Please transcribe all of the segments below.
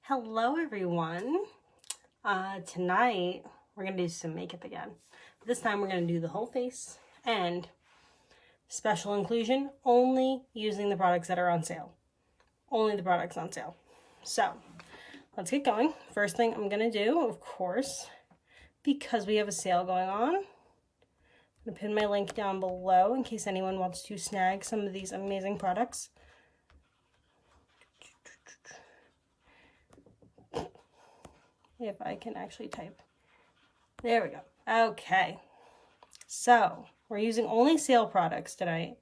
Hello everyone. Tonight we're going to do some makeup again. This time we're going to do the whole face and special inclusion, only using the products that are on sale. Only the products on sale. So let's get going. First thing I'm going to do, of course, because we have a sale going on, I'm going to pin my link down below in case anyone wants to snag some of these amazing products. If I can actually type. There we go. Okay. So, we're using only sale products tonight.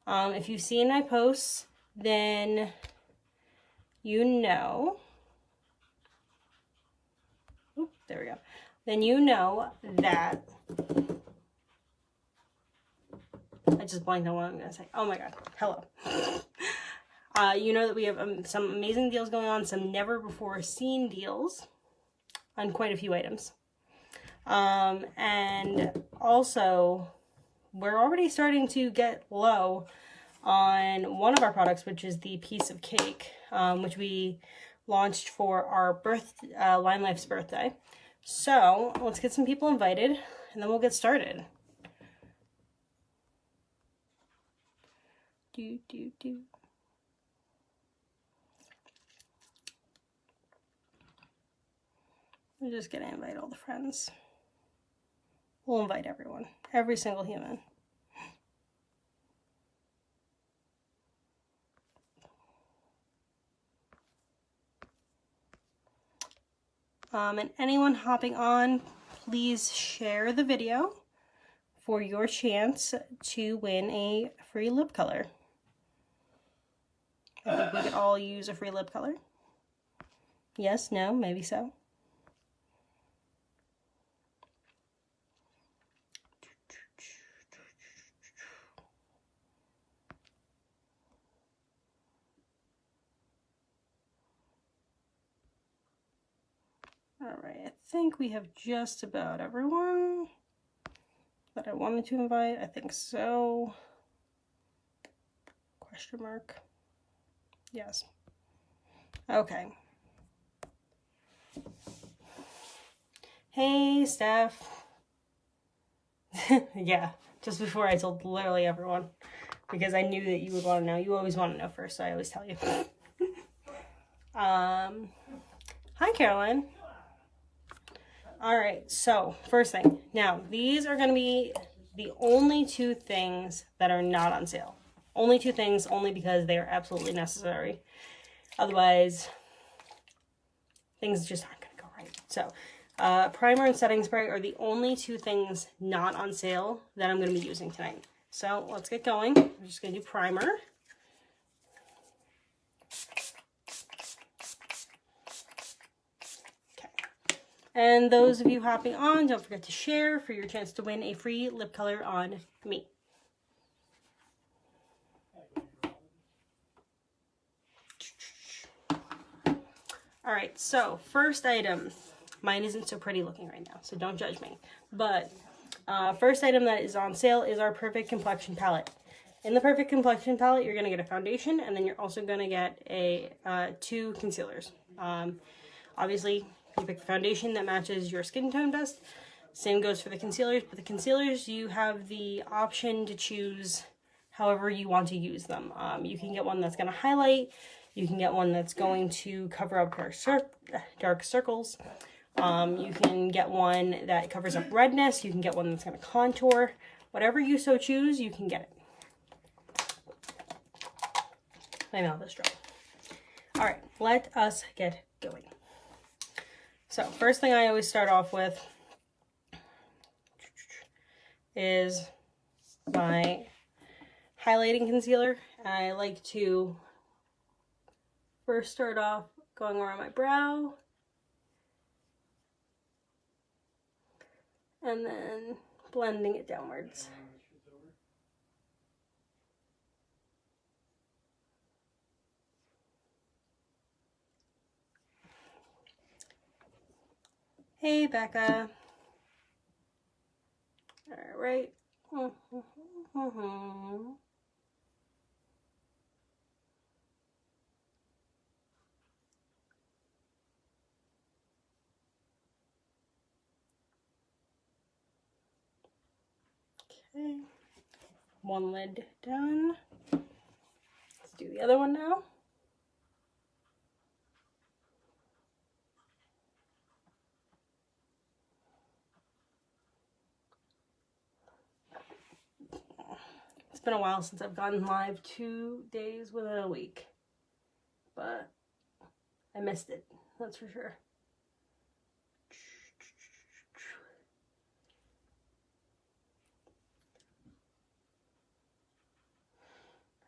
If you've seen my posts, then you know. Oop, there we go. Then you know that. I just blanked on what I'm going to say. Oh my god. Hello. You know that we have some amazing deals going on, some never before seen deals on quite a few items. And also, we're already starting to get low on one of our products, which is the piece of cake, which we launched for our Line Life's birthday. So let's get some people invited, and then we'll get started. We're just gonna invite all the friends. We'll invite everyone, every single human. And anyone hopping on, please share the video for your chance to win a free lip color. I think we could all use a free lip color. Yes, no, maybe so. Alright, I think we have just about everyone that I wanted to invite. I think so. Question mark. Yes. Okay. Hey, Steph. Yeah, just before I told literally everyone, because I knew that you would want to know. You always want to know first, so I always tell you. Hi, Caroline. All right, so first thing. Now, these are going to be the only two things that are not on sale. Only two things, only because they are absolutely necessary. Otherwise, things just aren't going to go right. So, primer and setting spray are the only two things not on sale that I'm going to be using tonight. So, let's get going. I'm just going to do primer. And those of you hopping on, don't forget to share for your chance to win a free lip color on me. All right, so first item. Mine isn't so pretty looking right now, so don't judge me. But first item that is on sale is our Perfect Complexion Palette. In the Perfect Complexion Palette, you're going to get a foundation, and then you're also going to get a 2 concealers. Obviously, you pick the foundation that matches your skin tone best. Same goes for the concealers, but the concealers, you have the option to choose however you want to use them. You can get one that's going to highlight. You can get one that's going to cover up dark circles. You can get one that covers up redness. You can get one that's going to contour. Whatever you so choose, you can get it. My mouth is dry. All right, let us get going. So first thing I always start off with is my highlighting concealer. I like to first start off going around my brow and then blending it downwards. Hey, Becca. All right. Okay. One lid done. Let's do the other one now. It's been a while since I've gone live 2 days within a week, but I missed it, that's for sure.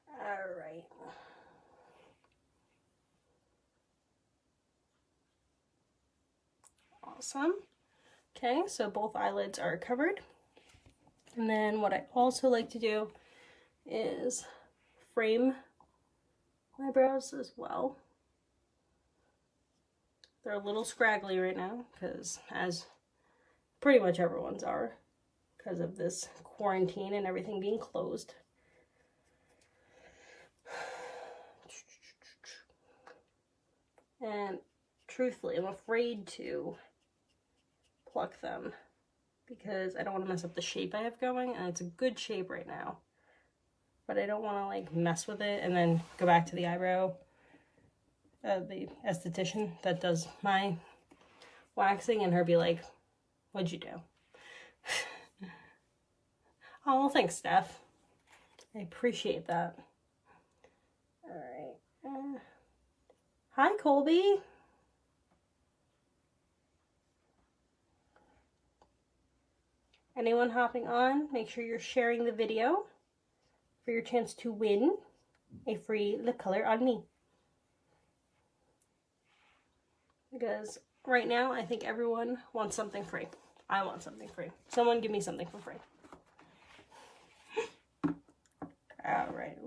All right. Awesome. Okay, so both eyelids are covered. And then what I also like to do is frame my brows as well. They're a little scraggly right now because, as pretty much everyone's are, because of this quarantine and everything being closed. And truthfully, I'm afraid to pluck them because I don't want to mess up the shape I have going, and it's a good shape right now. But I don't want to like mess with it and then go back to the eyebrow, the esthetician that does my waxing, and her be like, "What'd you do?" Oh, well, thanks, Steph. I appreciate that. All right. Hi, Colby. Anyone hopping on, make sure you're sharing the video for your chance to win a free lip color on me. Because right now, I think everyone wants something free. I want something free. Someone give me something for free. All right.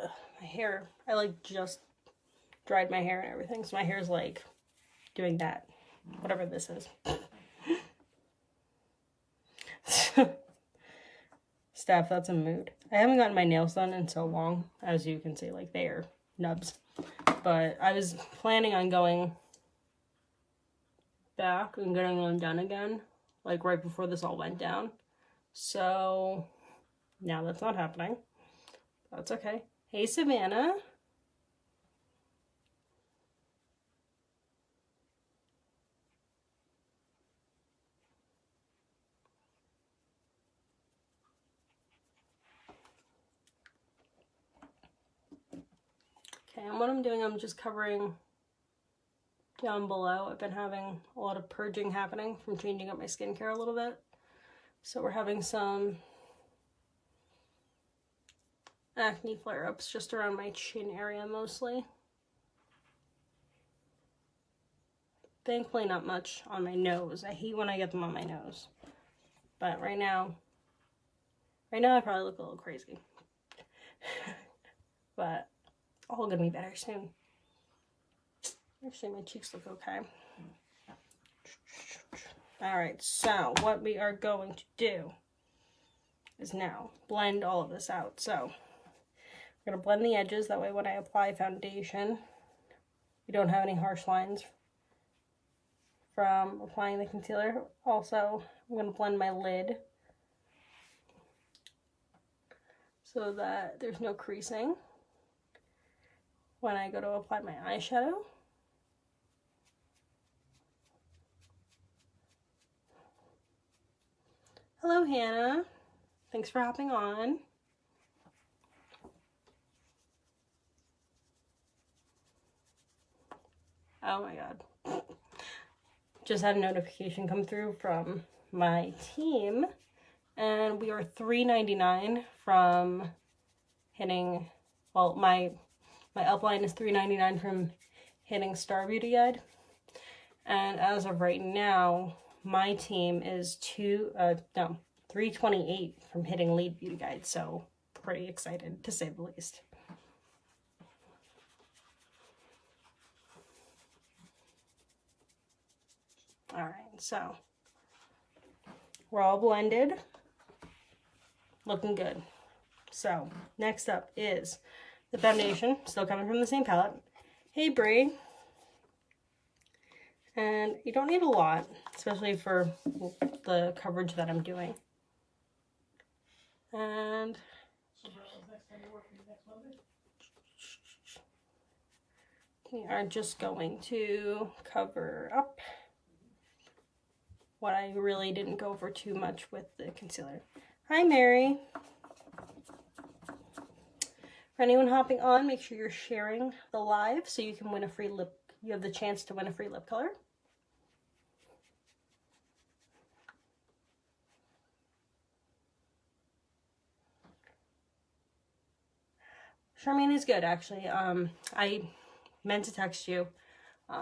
Ugh, my hair, I like just dried my hair and everything, so my hair is like doing that, whatever this is. Steph, that's a mood. I haven't gotten my nails done in so long, as you can see, like they are nubs. But I was planning on going back and getting them done again, like right before this all went down. So now that's not happening. That's okay. Hey, Savannah. Okay, and what I'm doing, I'm just covering down below. I've been having a lot of purging happening from changing up my skincare a little bit. So we're having some acne flare-ups just around my chin area mostly. Thankfully not much on my nose. I hate when I get them on my nose. But right now I probably look a little crazy. But all gonna be better soon. Actually, my cheeks look okay. Alright, so what we are going to do is now blend all of this out. So we're going to blend the edges, that way when I apply foundation, we don't have any harsh lines from applying the concealer. Also, I'm going to blend my lid so that there's no creasing when I go to apply my eyeshadow. Hello, Hannah. Thanks for hopping on. Oh my god. Just had a notification come through from my team, and we are $3.99 from hitting, well, my upline is $3.99 from hitting Star Beauty Guide. And as of right now, my team is $3.28 from hitting Lead Beauty Guide, so pretty excited to say the least. All right, so we're all blended, looking good. So next up is the foundation, still coming from the same palette. Hey, Brie. And you don't need a lot, especially for the coverage that I'm doing. And we are just going to cover up what I really didn't go over too much with the concealer. Hi, Mary. For anyone hopping on, make sure you're sharing the live so you can win a free lip. You have the chance to win a free lip color. Charmaine is good, actually. I meant to text you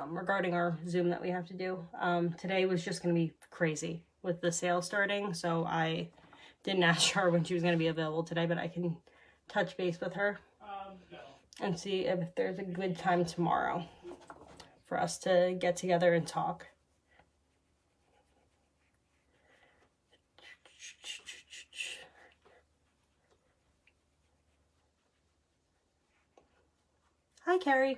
regarding our Zoom that we have to do. Today was just going to be crazy with the sale starting, so I didn't ask her when she was going to be available today, but I can touch base with her and see if there's a good time tomorrow for us to get together and talk. Hi, Carrie.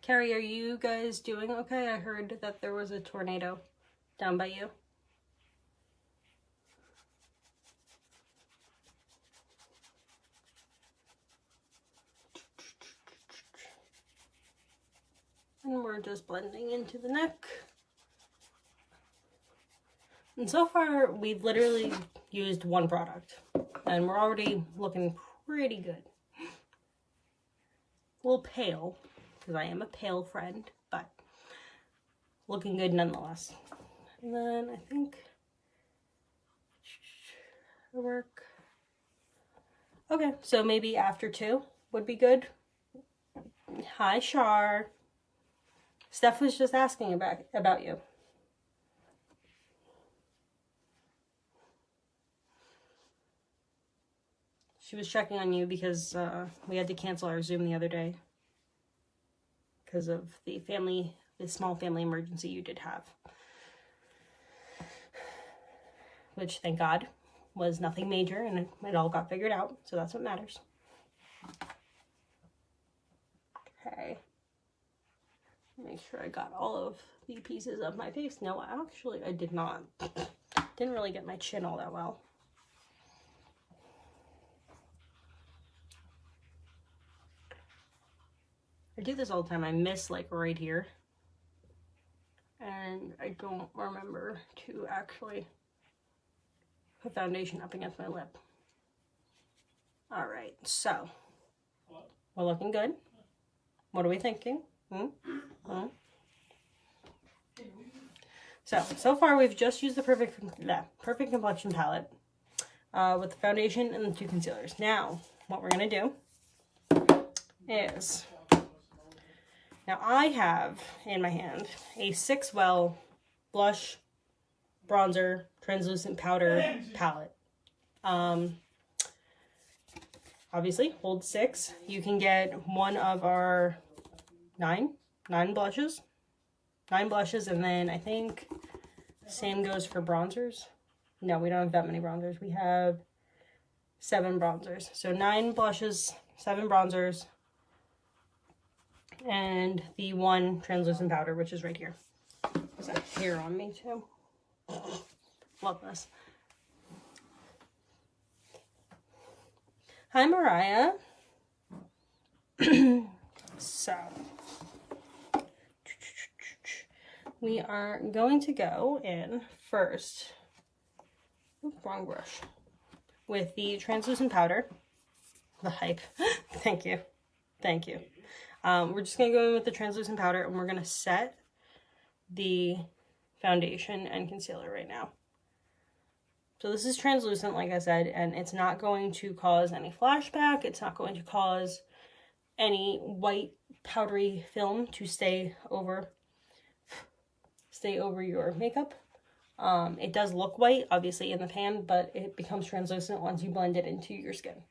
Carrie, are you guys doing okay? I heard that there was a tornado down by you. And we're just blending into the neck. And so far, we've literally used one product. And we're already looking pretty good. A little pale, because I am a pale friend, but looking good nonetheless. And then I think it'll work. Okay, so maybe after 2 would be good. Hi, Char. Steph was just asking about you. She was checking on you because we had to cancel our Zoom the other day because of the small family emergency you did have. Which, thank God, was nothing major and it all got figured out, so that's what matters. Okay. Make sure I got all of the pieces of my face. No, actually, I did not. Didn't really get my chin all that well. I do this all the time. I miss like right here. And I don't remember to actually put foundation up against my lip. All right, so we're looking good. What are we thinking? So far we've just used the perfect complexion palette with the foundation and the 2 concealers. Now, what we're gonna do is, now I have in my hand a 6-well blush, bronzer, translucent powder palette. Obviously, hold 6. You can get one of our 9 blushes. 9 blushes, and then I think same goes for bronzers. No, we don't have that many bronzers. We have 7 bronzers. So 9 blushes, 7 bronzers, and the 1 translucent powder, which is right here. There's that hair on me too. Love this. Hi, Mariah. So we are going to go in first, wrong brush, with the translucent powder, the hype. Thank you. We're just going to go in with the translucent powder, and we're going to set the foundation and concealer right now. So this is translucent, like I said, and it's not going to cause any flashback. It's not going to cause any white powdery film to stay over your makeup. It does look white, obviously, in the pan, but it becomes translucent once you blend it into your skin.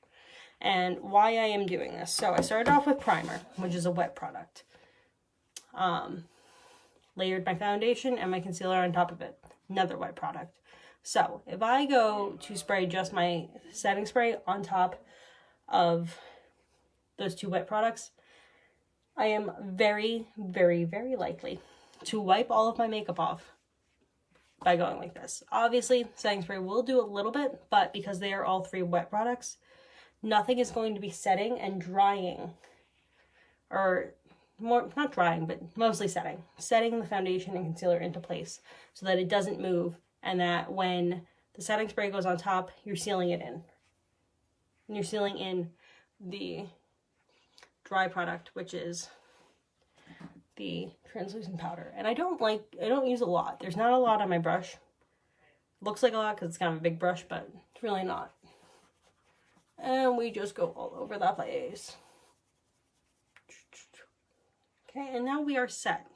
And why I am doing this. So I started off with primer, which is a wet product. Layered my foundation and my concealer on top of it. Another wet product. So if I go to spray just my setting spray on top of those two wet products, I am very, very, very likely to wipe all of my makeup off by going like this. Obviously, setting spray will do a little bit, but because they are all three wet products, nothing is going to be setting and drying, or more, not drying, but mostly setting the foundation and concealer into place so that it doesn't move, and that when the setting spray goes on top, you're sealing it in. And you're sealing in the dry product, which is the translucent powder. And I don't use a lot. There's not a lot on my brush. Looks like a lot because it's kind of a big brush, but it's really not. And we just go all over the place. Okay, and now we are set.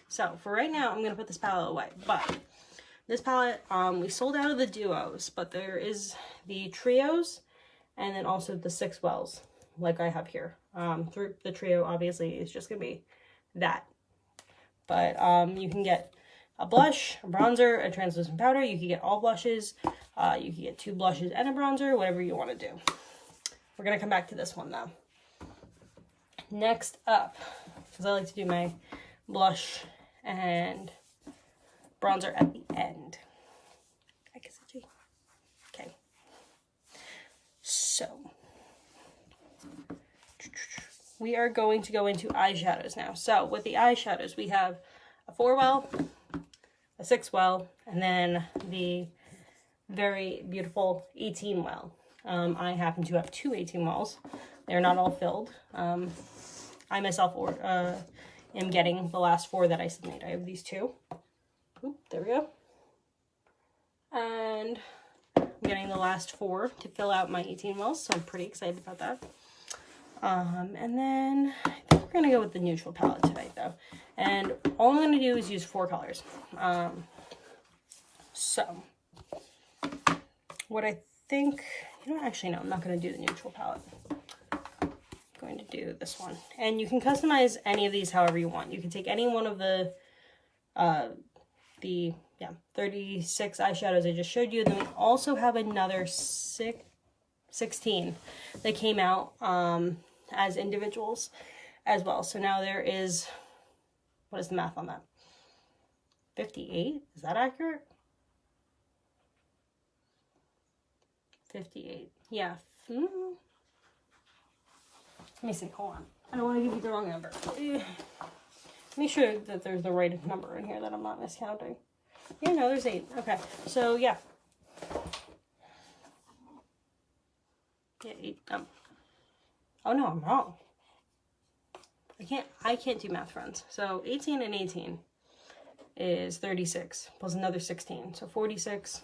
So for right now, I'm going to put this palette away. But this palette, we sold out of the duos, but there is the trios and then also the 6 wells, like I have here. Through the trio, obviously, is just going to be that. But you can get a blush, a bronzer, a translucent powder. You can get all blushes. You can get 2 blushes and a bronzer, whatever you want to do. We're going to come back to this one, though. Next up, because I like to do my blush and bronzer at the end. Okay. So, we are going to go into eyeshadows now. So, with the eyeshadows, we have a 4 well, a 6 well, and then the very beautiful 18 well. I happen to have 2 18 wells. They're not all filled. I myself am getting the last 4 that I submit. I have these 2. Oop, there we go. And I'm getting the last 4 to fill out my 18 wells, so I'm pretty excited about that. And then I think we're gonna go with the neutral palette tonight, though. And all I'm gonna do is use 4 colors. So what I think, actually no, I'm not gonna do the neutral palette. I'm going to do this one. And you can customize any of these however you want. You can take any one of the 36 eyeshadows I just showed you. Then we also have another 16 that came out as individuals as well. So now there is, what is the math on that? 58? Is that accurate? 58. Yeah. Let me see. Hold on. I don't want to give you the wrong number. Make sure that there's the right number in here, that I'm not miscounting. Yeah, no, there's 8. Okay. So, yeah. Yeah, 8. Oh, no, I'm wrong. I can't do math, friends. So, 18 and 18 is 36, plus another 16. So, 46,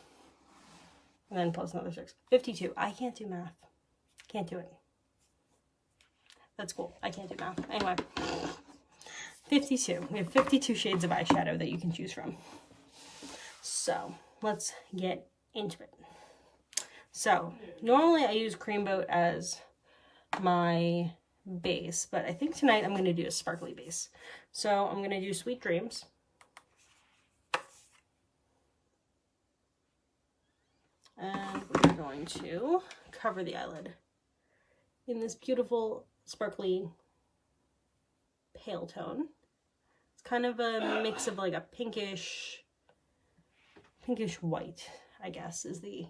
and then plus another 6. 52. I can't do math. Can't do it. That's cool. I can't do math. Anyway. 52. We have 52 shades of eyeshadow that you can choose from. So, let's get into it. So, normally I use Cream Boat as my base, but I think tonight I'm going to do a sparkly base. So, I'm going to do Sweet Dreams. And we're going to cover the eyelid in this beautiful, sparkly, pale tone. It's kind of a mix of like a pinkish white, I guess, is the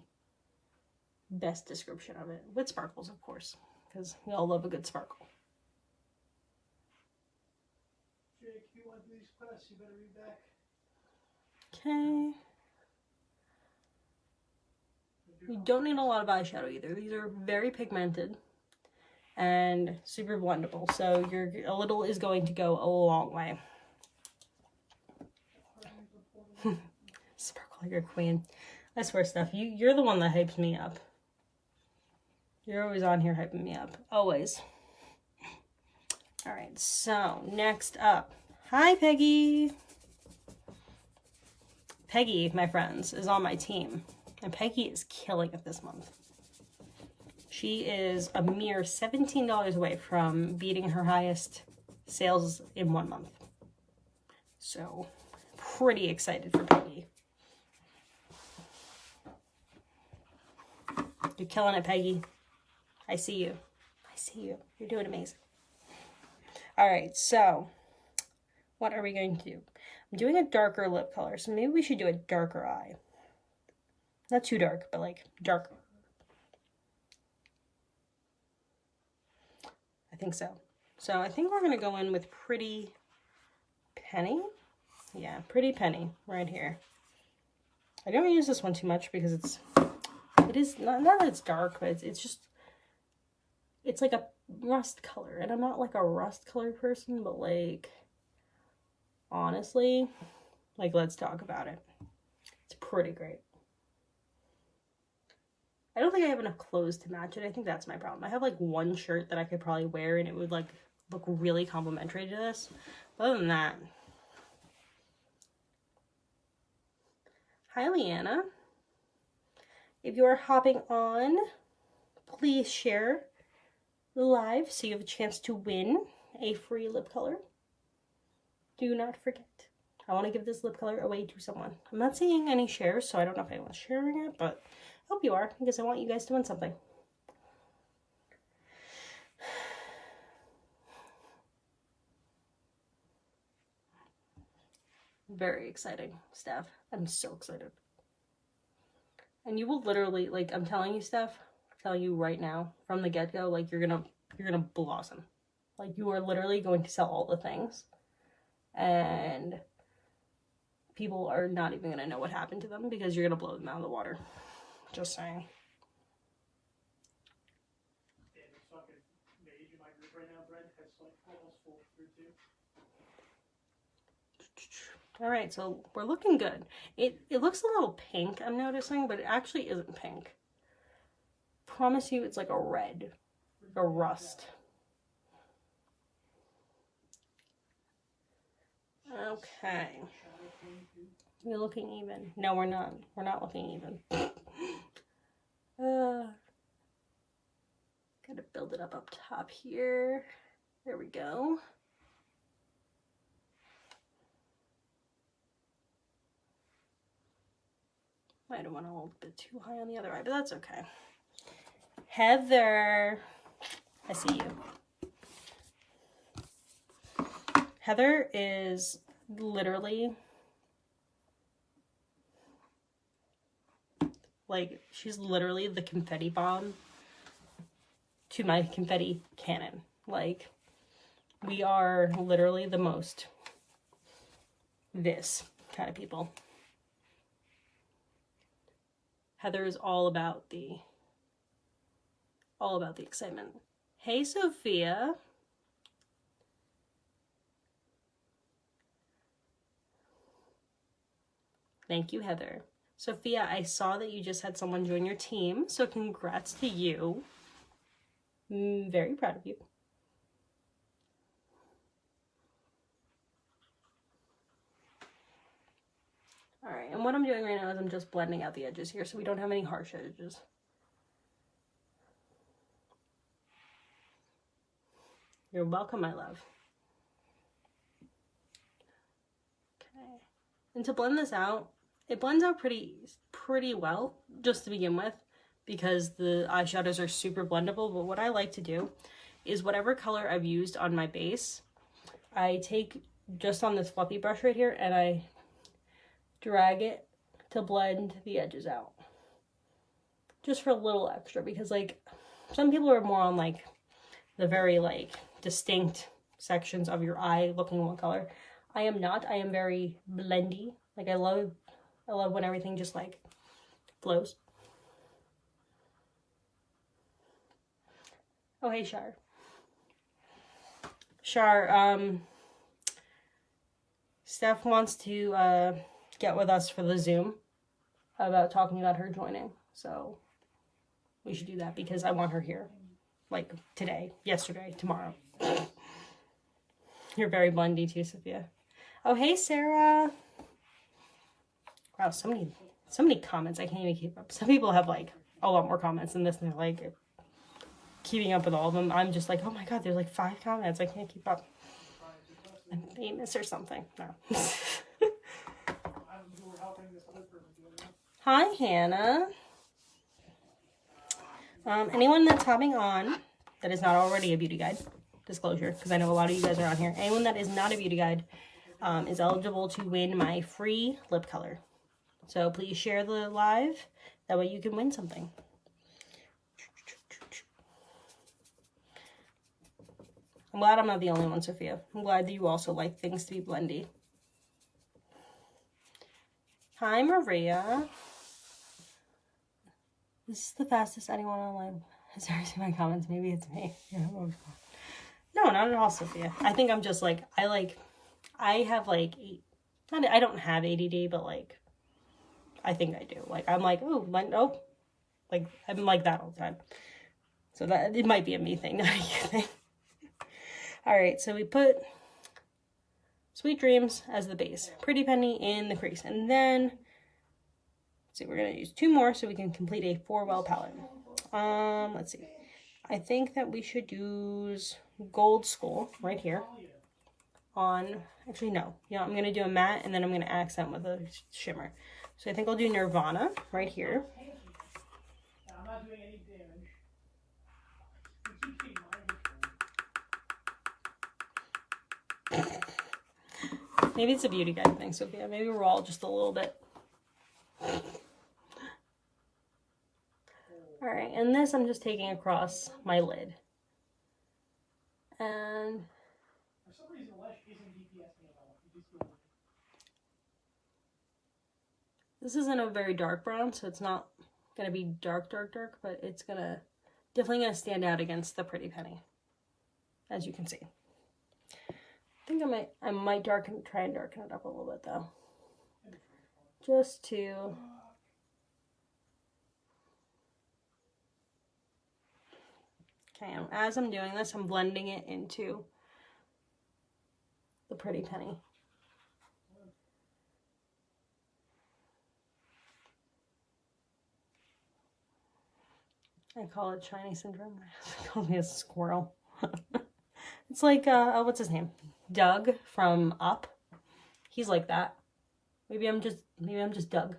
best description of it. With sparkles, of course, because we all love a good sparkle. Jake, you want these press, you better read back. Okay. You don't need a lot of eyeshadow either. These are very pigmented and super blendable, so a little is going to go a long way. Sparkle like a queen. I swear, Steph, you're the one that hypes me up. You're always on here hyping me up. Always. Alright, so next up. Hi, Peggy. Peggy, my friends, is on my team. And Peggy is killing it this month. She is a mere $17 away from beating her highest sales in 1 month. So, pretty excited for Peggy. You're killing it, Peggy. I see you. I see you. You're doing amazing. All right, so what are we going to do? I'm doing a darker lip color, so maybe we should do a darker eye. Not too dark, but like darker. I think so. So I think we're going to go in with Pretty Penny. Yeah, Pretty Penny right here. I don't use this one too much because it is not that it's dark, but it's just, it's like a rust color, and I'm not like a rust color person, but like, honestly, like, let's talk about it. It's pretty great. I don't think I have enough clothes to match it. I think that's my problem. I have like one shirt that I could probably wear and it would like look really complimentary to this. But other than that. Hi, Leanna. If you're hopping on, please share the live so you have a chance to win a free lip color. Do not forget. I want to give this lip color away to someone. I'm not seeing any shares, so I don't know if anyone's sharing it, but I hope you are, because I want you guys to win something. Very exciting, Steph. I'm so excited. And you will literally, like, I'm telling you, Steph, I'm telling you right now, from the get-go, like, you're gonna blossom. Like, you are literally going to sell all the things. And people are not even gonna know what happened to them because you're gonna blow them out of the water. Just saying. All right, so we're looking good. It looks a little pink, I'm noticing, but it actually isn't pink. Promise you, it's like a red, like a rust. Okay. We're looking even. No, we're not. We're not looking even. Gotta build it up top here. There we go. Might have went a little bit too high on the other eye, but that's okay. Heather, I see you. Heather is literally like, she's literally the confetti bomb to my confetti cannon. Like, we are literally the most this kind of people. Heather is all about the excitement. Hey, Sophia. Thank you, Heather. Sophia, I saw that you just had someone join your team, so congrats to you. Very proud of you. All right, and what I'm doing right now is I'm just blending out the edges here so we don't have any harsh edges. You're welcome, my love. Okay. And to blend this out, it blends out pretty well, just to begin with, because the eyeshadows are super blendable. But what I like to do is whatever color I've used on my base, I take just on this fluffy brush right here and I drag it to blend the edges out. Just for a little extra, because like some people are more on like the very like distinct sections of your eye looking one color. I am not. I am very blendy. Like I love when everything just like flows. Oh, hey, Shar. Shar, Steph wants to get with us for the Zoom about talking about her joining. So we should do that because I want her here. Like today, yesterday, tomorrow. You're very blendy too, Sophia. Oh, hey, Sarah. Wow, so many comments. I can't even keep up. Some people have like a lot more comments than this, and they're like keeping up with all of them. I'm just like, oh my god, there's like 5 comments. I can't keep up. I'm famous or something. No. Hi, Hannah. Anyone that's hopping on that is not already a beauty guide, disclosure, because I know a lot of you guys are on here. Anyone that is not a beauty guide is eligible to win my free lip color. So please share the live. That way you can win something. I'm glad I'm not the only one, Sophia. I'm glad that you also like things to be blendy. Hi, Maria. This is the fastest anyone online has ever seen my comments. Maybe it's me. Yeah, no, not at all, Sophia. I think I'm just like, I have like, I don't have ADD, but like, I think I do. Like, I'm like, oh, nope. Like, I'm like that all the time. So that, it might be a me thing, not a you thing. All right, so we put Sweet Dreams as the base. Pretty Penny in the crease. And then, let's see, we're going to use 2 more so we can complete a 4-well palette. Let's see. I think that we should use Gold Skull right here on, actually no. You know, I'm going to do a matte and then I'm going to accent with a shimmer. So I think I'll do Nirvana right here. I'm not doing any damage. Maybe it's a beauty guide thing, Sophia. Maybe we're all just a little bit. Alright, and this I'm just taking across my lid. And for some reason, Lesh isn't DPSing at all. You just feel this isn't a very dark brown, so it's not going to be dark, but it's definitely going to stand out against the Pretty Penny, as you can see. I think I might try and darken it up a little bit though. Just to okay, and as I'm doing this, I'm blending it into the Pretty Penny. I call it shiny syndrome. He calls me a squirrel. It's like what's his name? Doug from Up. He's like that. Maybe I'm just Doug.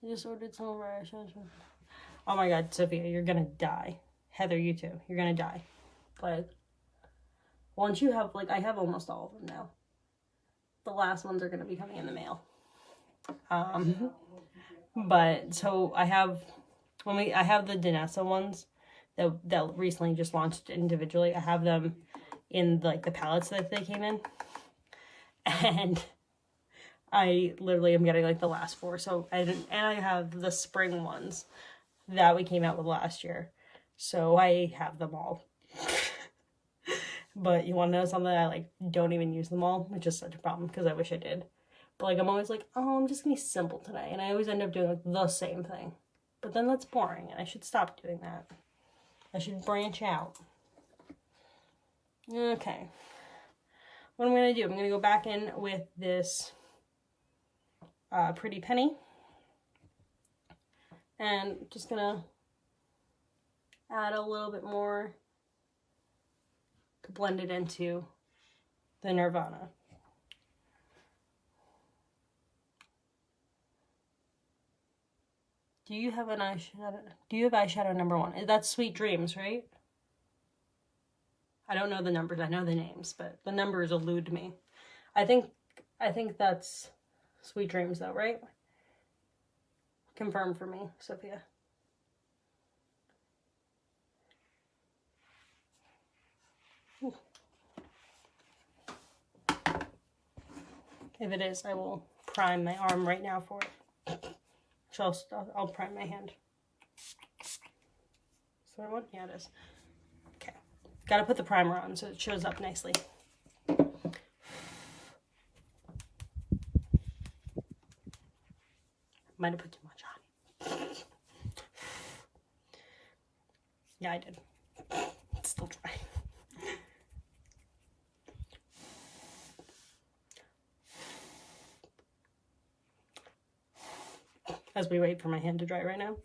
I just ordered some of our eyeshadows. Oh my god, Sophia, you're gonna die. Heather, you too. You're gonna die. Like, once you have, like, I have almost all of them now. The last ones are gonna be coming in the mail. But so I have the Danessa ones that recently just launched individually. I have them in like the palettes that they came in, and I literally am getting like the last 4. So and I have the spring ones that we came out with last year, so I have them all. But you want to know something? I like don't even use them all, which is such a problem because I wish I did. But like I'm always like, oh, I'm just gonna be simple today, and I always end up doing like the same thing. But then that's boring, and I should stop doing that. I should branch out. Okay. What I'm gonna do? I'm gonna go back in with this Pretty Penny, and just gonna add a little bit more to blend it into the Nirvana. Do you have an eyeshadow? Do you have eyeshadow number 1? That's Sweet Dreams, right? I don't know the numbers. I know the names, but the numbers elude me. I think that's Sweet Dreams, though, right? Confirm for me, Sophia. If it is, I will prime my arm right now for it. So I'll prime my hand. Is there one? Yeah, it is. Okay. Gotta put the primer on so it shows up nicely. Might have put too much on. Yeah, I did. It's still dry. As we wait for my hand to dry right now.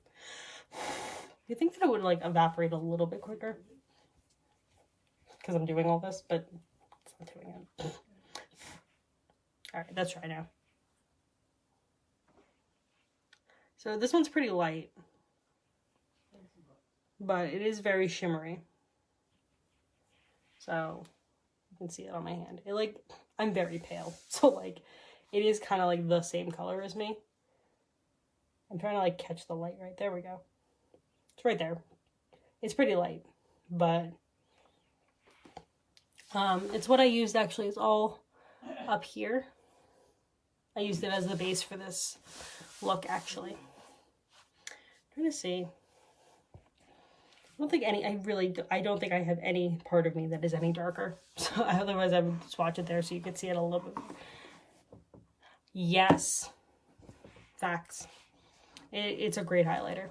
You think that it would like evaporate a little bit quicker? Because I'm doing all this, but it's not doing it. Alright, that's dry now. So this one's pretty light, but it is very shimmery. So you can see it on my hand. It like, I'm very pale, so like it is kind of like the same color as me. I'm trying to like catch the light right there. We go. It's right there. It's pretty light, but it's what I used actually. It's all up here. I used it as the base for this look actually. I'm trying to see. I don't think any, I don't think I have any part of me that is any darker. So otherwise I would swatch it there so you could see it a little bit. Yes. Facts. It's a great highlighter.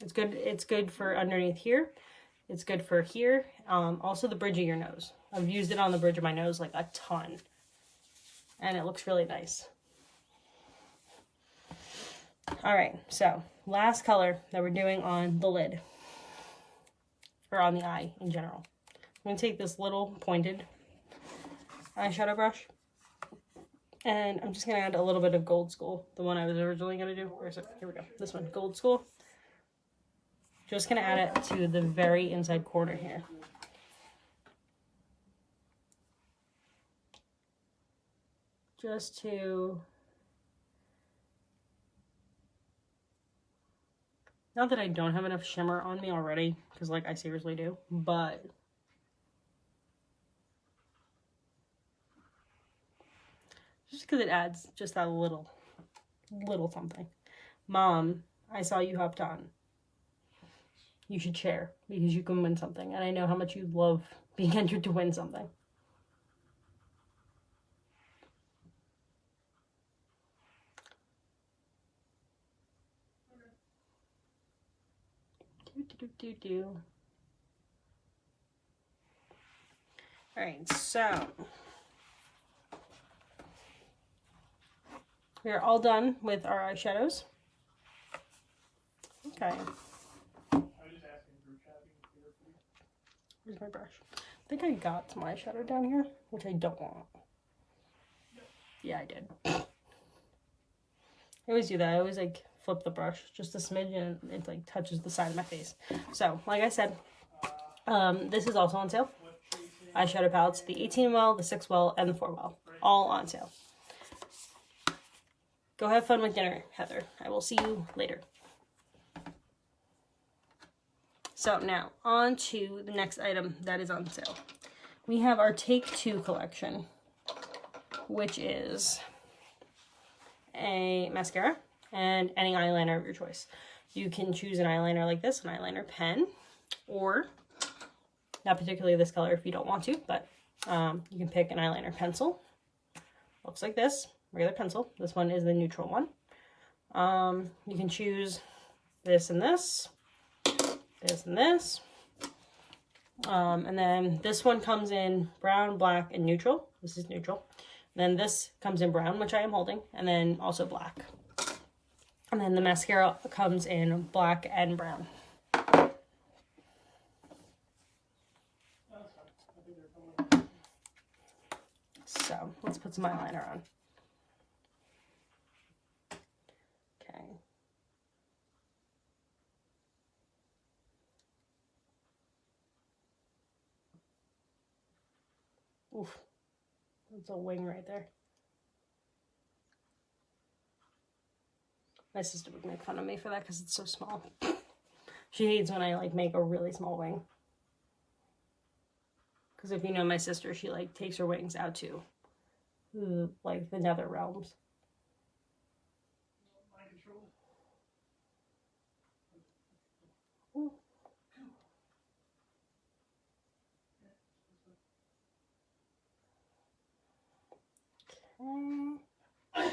It's good. It's good for underneath here. It's good for here. Also the bridge of your nose. I've used it on the bridge of my nose like a ton. And it looks really nice. All right, so last color that we're doing on the lid. Or on the eye in general. I'm going to take this little pointed eyeshadow brush. And I'm just going to add a little bit of Gold School. The one I was originally going to do. Where is it? Here we go. This one, Gold School. Just going to add it to the very inside corner here. Just to... Not that I don't have enough shimmer on me already, because like I seriously do, but just because it adds just that little something. Mom, I saw you hopped on. You should share, because you can win something, and I know how much you love being entered to win something. Alright, so we are all done with our eyeshadows. Okay. Where's my brush? I think I got some eyeshadow down here, which I don't want. Yeah, I did. I always do that. I always like flip the brush just a smidge and it like touches the side of my face. So, like I said, this is also on sale. Eyeshadow palettes, the 18 well, the 6 well, and the 4 well. All on sale. Go have fun with dinner, Heather. I will see you later. So now, on to the next item that is on sale. We have our Take 2 collection, which is a mascara and any eyeliner of your choice. You can choose an eyeliner like this, an eyeliner pen, or not particularly this color if you don't want to, but you can pick an eyeliner pencil. Looks like this, regular pencil. This one is the neutral one. You can choose this and this, this and this. And then this one comes in brown, black, and neutral. This is neutral. And then this comes in brown, which I am holding, and then also black. And then the mascara comes in black and brown. So let's put some eyeliner on. Okay. Oof. That's a wing right there. My sister would make fun of me for that because it's so small. She hates when I like make a really small wing. Because if you know my sister, she like takes her wings out to like the nether realms. Ooh. Okay.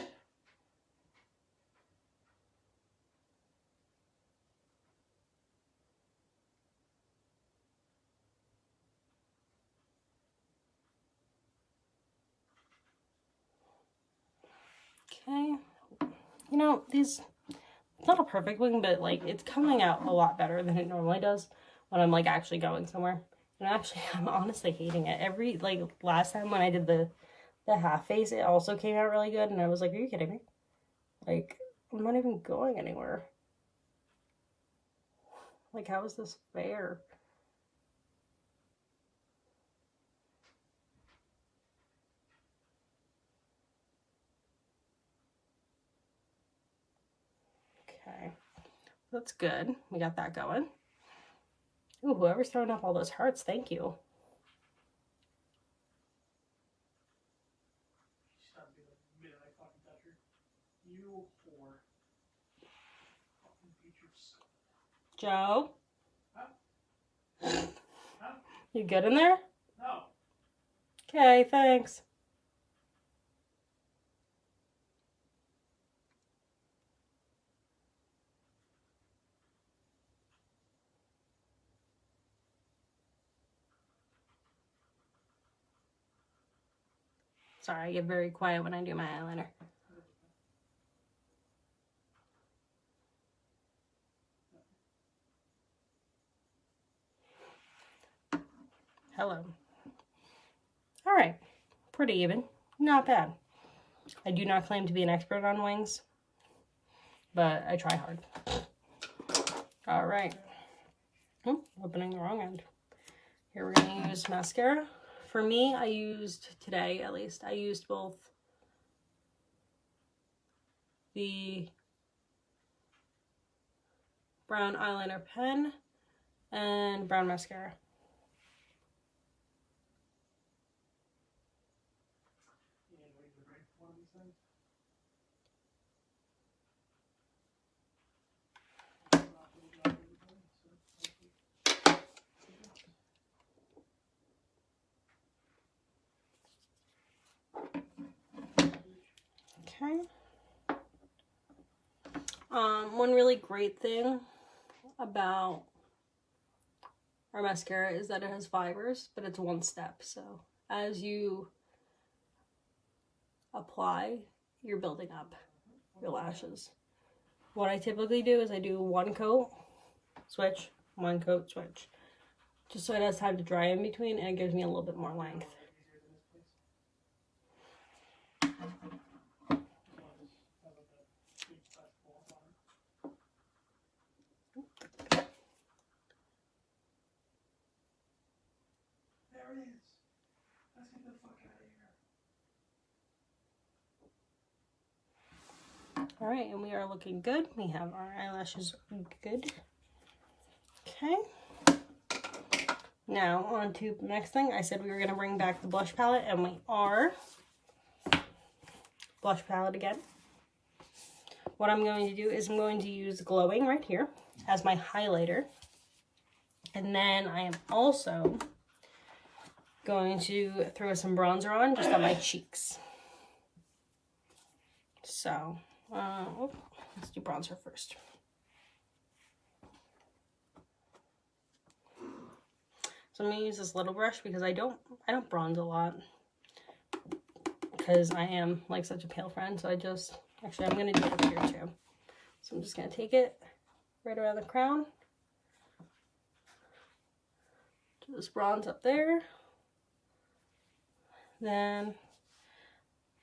Okay, you know, it's not a perfect wing, but like it's coming out a lot better than it normally does when I'm like actually going somewhere. And actually, I'm honestly hating it. Like last time when I did the half face, it also came out really good, and I was like, are you kidding me? Like, I'm not even going anywhere. Like, how is this fair? Okay, that's good. We got that going. Ooh, whoever's throwing up all those hearts, thank you. Stop being a midnight fucking toucher. You whore. Fucking beat your skull. Joe? Huh? Huh? You good in there? No. Okay, thanks. Sorry, I get very quiet when I do my eyeliner. Hello. All right, pretty even. Not bad. I do not claim to be an expert on wings, but I try hard. All right. Opening the wrong end. Here we're going to use mascara. For me, I used, today at least, I used both the brown eyeliner pen and brown mascara. Okay. One really great thing about our mascara is that it has fibers, but it's one step. So as you apply, you're building up your lashes. What I typically do is I do one coat, switch, one coat, switch. Just so it has time to dry in between and it gives me a little bit more length. There it is. Let's get the fuck out of here. All right, and we are looking good. We have our eyelashes good. Okay. Now, on to the next thing. I said we were going to bring back the blush palette, and we are. Blush palette again. What I'm going to do is I'm going to use Glowing right here as my highlighter. And then I am also going to throw some bronzer on just on my cheeks. So, let's do bronzer first. So I'm going to use this little brush because I don't bronze a lot. Because I am like such a pale friend, so actually I'm going to do it over here too. So I'm just going to take it right around the crown. Do this bronze up there. Then,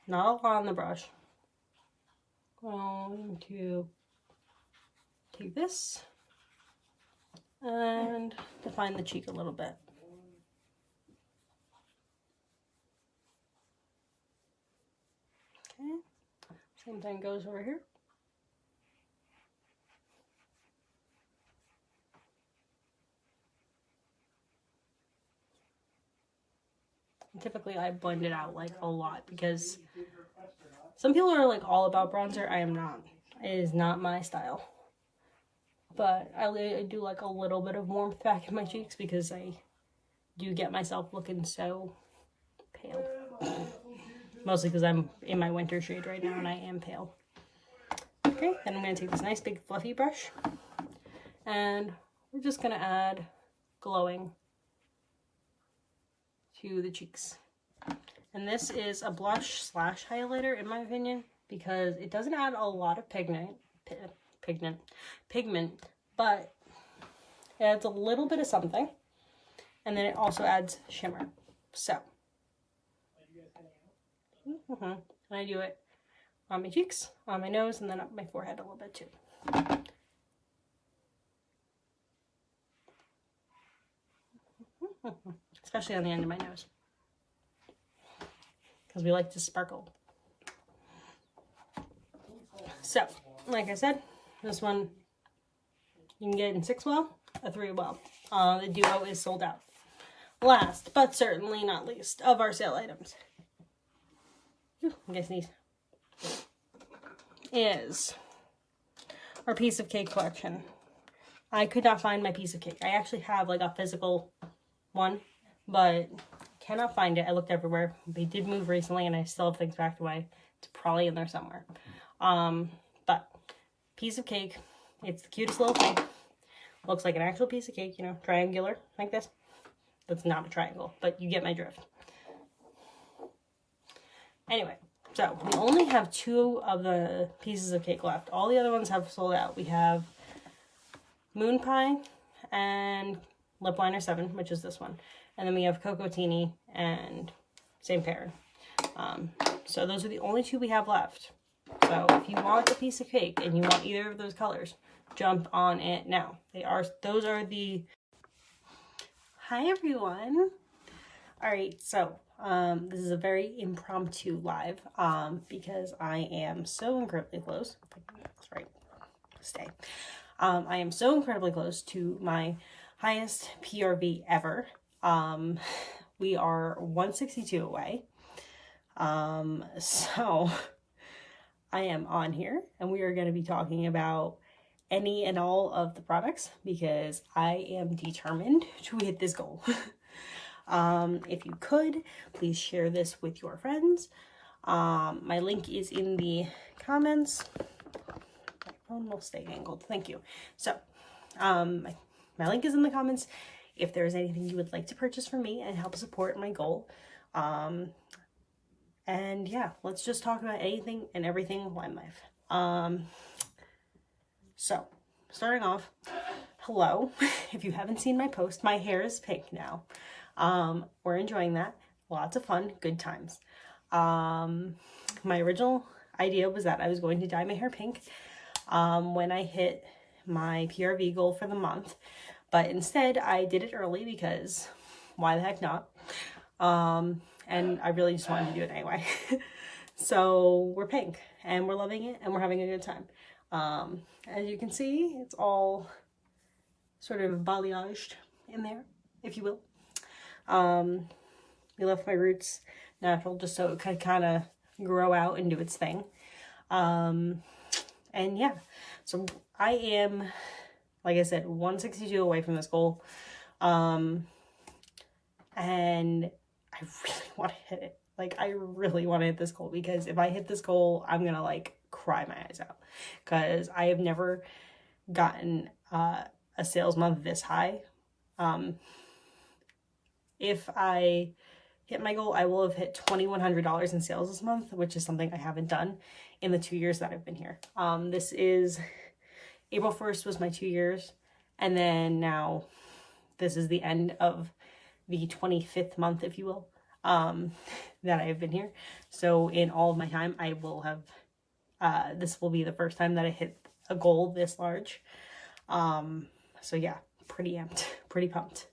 not a lot on the brush. Going to take this and define the cheek a little bit. Okay, same thing goes over here. Typically I blend it out like a lot because some people are like all about bronzer. I am not. It is not my style. But I do like a little bit of warmth back in my cheeks because I do get myself looking so pale. Mostly because I'm in my winter shade right now and I am pale. Okay, then I'm going to take this nice big fluffy brush and we're just going to add Glowing to the cheeks. And this is a blush slash highlighter in my opinion because it doesn't add a lot of pigment, but it adds a little bit of something and then it also adds shimmer. So and I do it on my cheeks, on my nose, and then up my forehead a little bit too. Especially on the end of my nose, because we like to sparkle. So, like I said, this one you can get in 6 well, a 3 well. The duo is sold out. Last, but certainly not least, of our sale items, I'm gonna sneeze, is our piece of cake collection. I could not find my piece of cake. I actually have like a physical one, but cannot find it. I looked everywhere. They did move recently, and I still have things packed away. It's probably in there somewhere. But piece of cake. It's the cutest little thing. Looks like an actual piece of cake, you know, triangular like this. That's not a triangle, but you get my drift. Anyway, so we only have 2 of the pieces of cake left. All the other ones have sold out. We have Moon Pie and Lip Liner 7, which is this one. And then we have Cocoa Teeny and St. Perrin. So those are the only 2 we have left. So if you want the piece of cake and you want either of those colors, jump on it now. Those are the... Hi everyone. All right, so this is a very impromptu live because I am so incredibly close. That's right. Stay. I am so incredibly close to my highest PRV ever. We are 162 away. So I am on here, and we are going to be talking about any and all of the products because I am determined to hit this goal. If you could, please share this with your friends. My link is in the comments. My phone will stay angled. Thank you. So, my link is in the comments if there's anything you would like to purchase from me and help support my goal. And yeah, let's just talk about anything and everything wine life. So, starting off, hello. If you haven't seen my post, my hair is pink now. We're enjoying that. Lots of fun, good times. My original idea was that I was going to dye my hair pink when I hit my PRV goal for the month. But instead, I did it early because why the heck not? And I really just wanted to do it anyway. So we're pink and we're loving it and we're having a good time. As you can see, it's all sort of balayaged in there, if you will. We left my roots natural just so it could kind of grow out and do its thing. And yeah, so I am, like I said, 162 away from this goal. And I really want to hit it. Like, I really want to hit this goal because if I hit this goal, I'm going to, like, cry my eyes out. Because I have never gotten a sales month this high. If I hit my goal, I will have hit $2,100 in sales this month, which is something I haven't done in the 2 years that I've been here. This is, April 1st was my 2 years. And then now this is the end of the 25th month, if you will, that I have been here. So in all of my time, I will have, this will be the first time that I hit a goal this large. So yeah, pretty amped, pretty pumped.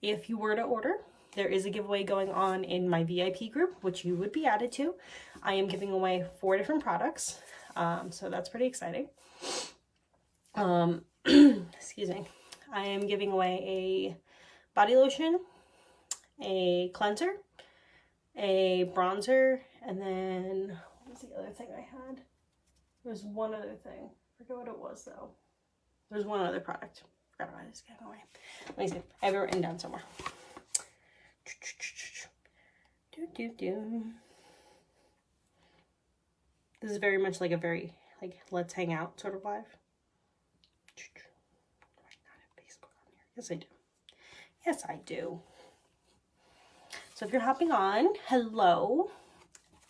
If you were to order, there is a giveaway going on in my VIP group, which you would be added to. I am giving away 4 different products. So that's pretty exciting. Excuse me. I am giving away a body lotion, a cleanser, a bronzer, and then what was the other thing I had? There was one other thing. I forget what it was though. There's one other product. Forgot about this giveaway. Let me see. I have it written down somewhere. This is very much like a very let's hang out sort of live. Do I not have Facebook on here? Yes, I do. Yes, I do. So if you're hopping on, hello.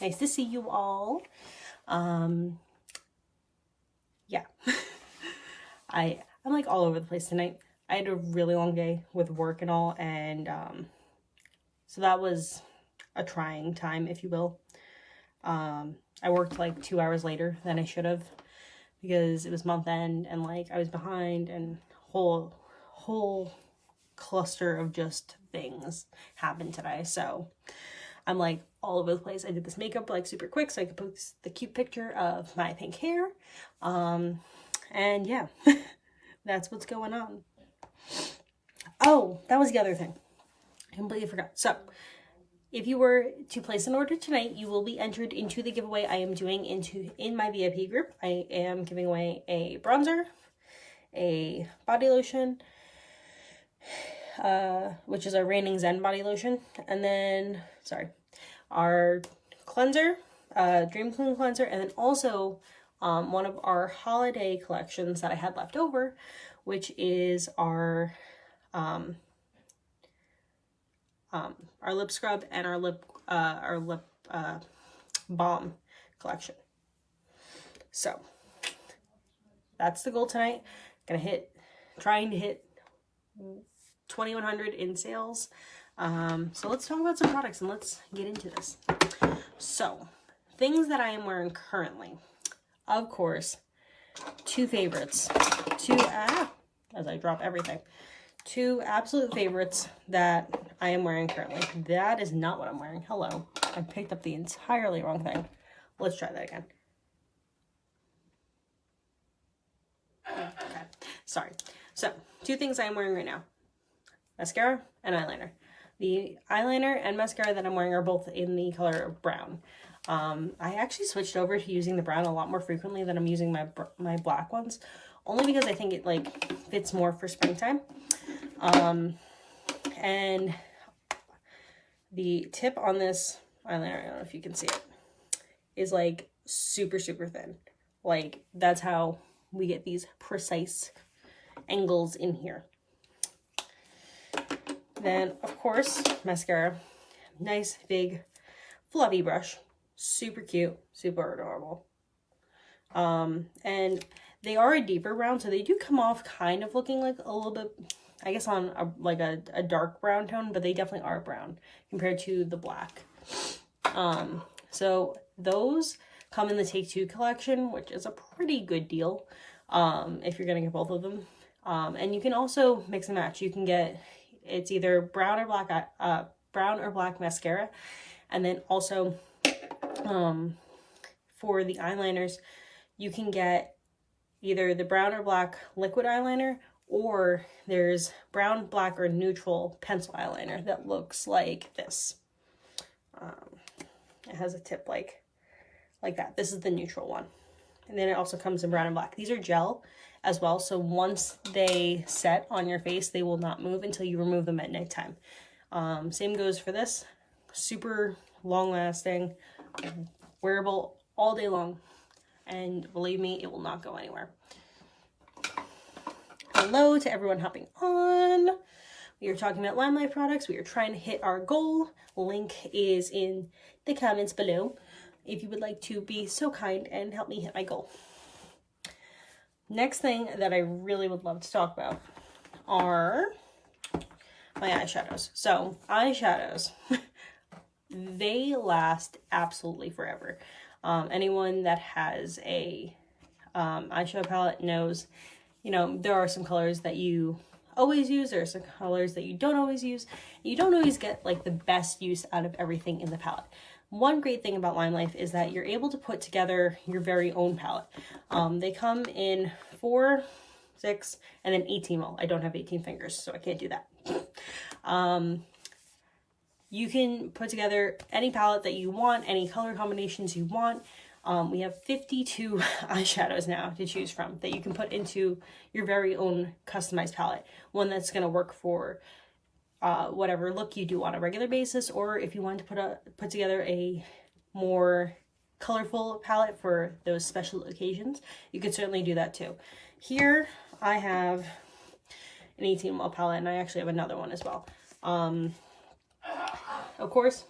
Nice to see you all. Yeah. I'm like all over the place tonight. I had a really long day with work and all, and so that was a trying time, if you will. I worked like 2 hours later than I should have because it was month end and like I was behind and whole cluster of just things happened today. So I'm like all over the place. I did this makeup like super quick so I could post the cute picture of my pink hair. And yeah, that's what's going on. Oh, that was the other thing. I completely forgot. So if you were to place an order tonight, you will be entered into the giveaway I am doing in my VIP group. I am giving away a bronzer, a body lotion, which is our Reigning Zen body lotion, and then, our cleanser, Dream Clean cleanser, and then also one of our holiday collections that I had left over, which is our lip scrub and our lip balm collection. So that's the goal tonight. Trying to hit 2,100 in sales. So let's talk about some products and let's get into this. So things that I am wearing currently, of course, two favorites, as I drop everything. Two absolute favorites that I am wearing currently. That is not what I'm wearing. Hello. I picked up the entirely wrong thing. Let's try that again. Okay. Sorry. So, two things I am wearing right now. Mascara and eyeliner. The eyeliner and mascara that I'm wearing are both in the color of brown. I actually switched over to using the brown a lot more frequently than I'm using my black ones. Only because I think it like fits more for springtime. And the tip on this eyeliner, I don't know if you can see it, is like super, super thin. Like that's how we get these precise angles in here. Then, of course, mascara. Nice, big, fluffy brush. Super cute, super adorable. And they are a deeper brown, so they do come off kind of looking like a little bit, I guess on a dark brown tone, but they definitely are brown compared to the black. So those come in the Take Two collection, which is a pretty good deal if you're going to get both of them. And you can also mix and match. You can get, it's either brown or black mascara, and then also for the eyeliners, you can get either the brown or black liquid eyeliner, or there's brown, black, or neutral pencil eyeliner that looks like this. It has a tip like that. This is the neutral one. And then it also comes in brown and black. These are gel as well, so once they set on your face, they will not move until you remove them at nighttime. Same goes for this. Super long lasting, wearable all day long, and believe me, it will not go anywhere. Hello to everyone hopping on. We are talking about Limelight products. We are trying to hit our goal. Link is in the comments below if you would like to be so kind and help me hit my goal. Next thing that I really would love to talk about are my eyeshadows. So eyeshadows, they last absolutely forever. Anyone that has a eyeshadow palette knows, you know, there are some colors that you always use. There are some colors that you don't always use. You don't always get like the best use out of everything in the palette. One great thing about Limelight is that you're able to put together your very own palette. They come in 4, 6, and then 18 mil. I don't have 18 fingers, so I can't do that. You can put together any palette that you want, any color combinations you want. We have 52 eyeshadows now to choose from that you can put into your very own customized palette. One that's going to work for whatever look you do on a regular basis, or if you want to put together a more colorful palette for those special occasions, you could certainly do that too. Here I have an 18 mil palette, and I actually have another one as well. Of course,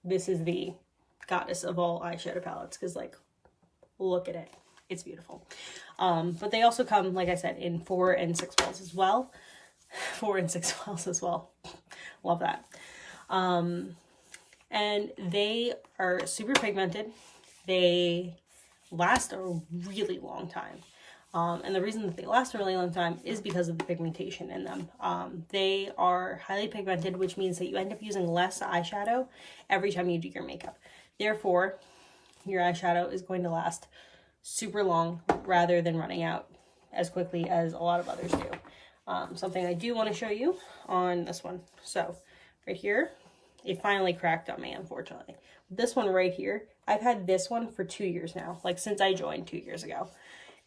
this is the goddess of all eyeshadow palettes, because like, look at it, it's beautiful. But they also come, like I said, in 4 and 6 mils as well. 4 and 6 mils as well. Love that. And they are super pigmented. they last a really long time. And the reason that they last a really long time is because of the pigmentation in them. They are highly pigmented, which means that you end up using less eyeshadow every time you do your makeup. Therefore, your eyeshadow is going to last super long rather than running out as quickly as a lot of others do. Something I do want to show you on this one. So right here, it finally cracked on me, unfortunately. This one right here, I've had this one for 2 years now, like since I joined 2 years ago.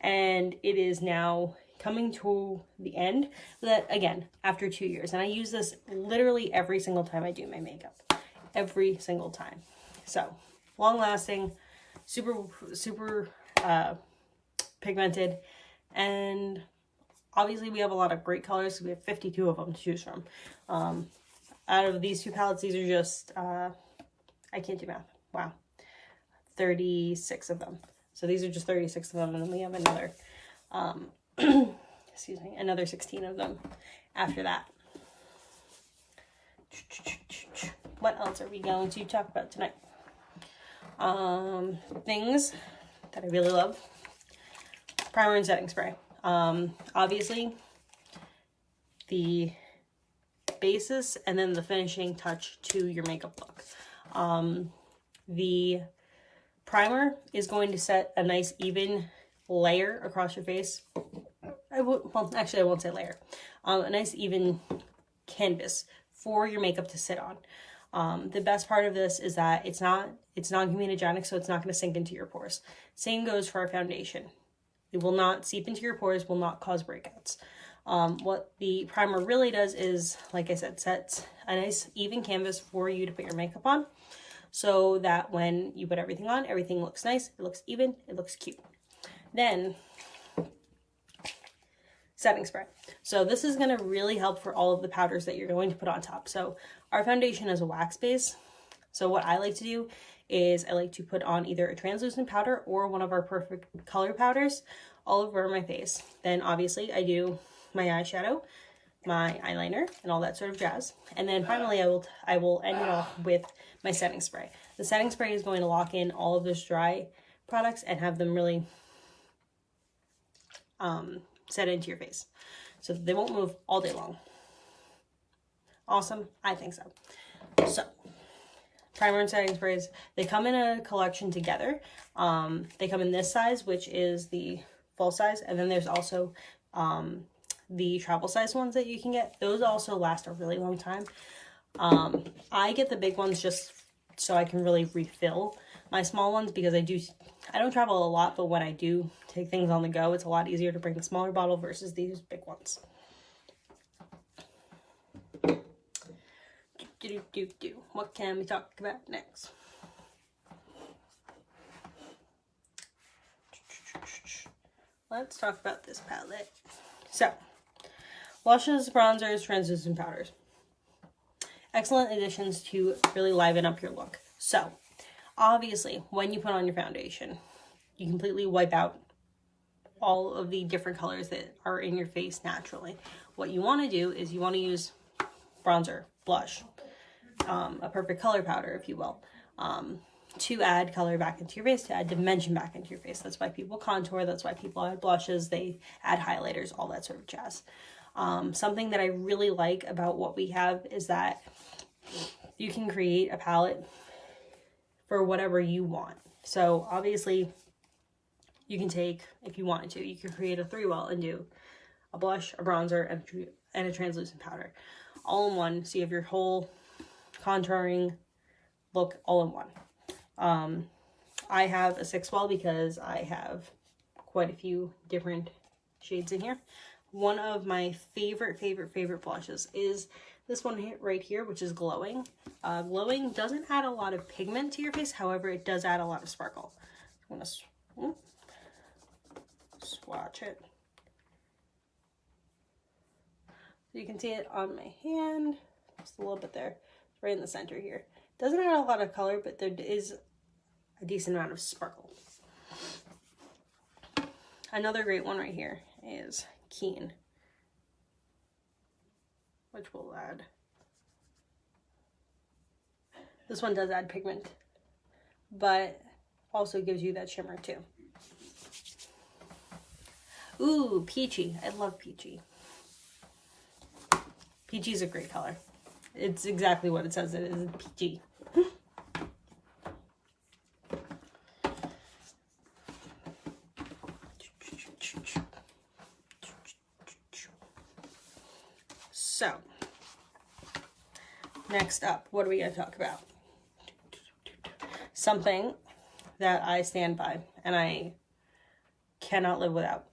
And it is now coming to the end, that again, after 2 years. And I use this literally every single time I do my makeup. Every single time. So, long lasting, super pigmented, and obviously we have a lot of great colors, so we have 52 of them to choose from. Out of these two palettes, these are just, I can't do math, wow, 36 of them. So these are just 36 of them, and then we have another, excuse me, another 16 of them after that. What else are we going to talk about tonight? Things that I really love. Primer and setting spray. Obviously, the basis and then the finishing touch to your makeup look. The primer is going to set a nice even layer across your face. Well, actually I won't say layer. A nice even canvas for your makeup to sit on. The best part of this is that it's non-comedogenic, so it's not going to sink into your pores. Same goes for our foundation. It will not seep into your pores, will not cause breakouts. What the primer really does is, like I said, sets a nice even canvas for you to put your makeup on, so that when you put everything on, everything looks nice, it looks even, it looks cute. Then, setting spray. So this is going to really help for all of the powders that you're going to put on top. So our foundation is a wax base. So what I like to do is I like to put on either a translucent powder or one of our perfect color powders all over my face. Then obviously I do my eyeshadow, my eyeliner, and all that sort of jazz. And then finally I will end it off with my setting spray. The setting spray is going to lock in all of those dry products and have them really set into your face, so that they won't move all day long. Awesome? I think so. So, primer and setting sprays, they come in a collection together. They come in this size, which is the full size, and then there's also the travel size ones that you can get. Those also last a really long time. I get the big ones just so I can really refill my small ones, because I don't travel a lot, but when I do take things on the go, it's a lot easier to bring the smaller bottle versus these big ones. What can we talk about next? Let's talk about this palette. So, blushes, bronzers, translucent powders. Excellent additions to really liven up your look. So, obviously, when you put on your foundation, you completely wipe out all of the different colors that are in your face naturally. What you want to do is you want to use bronzer, blush, a perfect color powder, if you will, to add color back into your face, to add dimension back into your face. That's why people contour, that's why people add blushes, they add highlighters, all that sort of jazz. Something that I really like about what we have is that you can create a palette for whatever you want. So obviously you can take, if you wanted to, you could create a 3-well and do a blush, a bronzer, and a translucent powder all in one. So you have your whole contouring look all in one. I have a 6-well because I have quite a few different shades in here. One of my favorite blushes is this one right here, which is glowing. Glowing doesn't add a lot of pigment to your face, however, it does add a lot of sparkle. I'm gonna swatch it. So you can see it on my hand, just a little bit there, right in the center here. Doesn't add a lot of color, but there is a decent amount of sparkle. Another great one right here is Keen, which will add, this one does add pigment, but also gives you that shimmer too. Ooh, peachy. I love peachy. Peachy is a great color. It's exactly what it says it is, peachy. So, next up, what are we going to talk about? Something that I stand by and I cannot live without.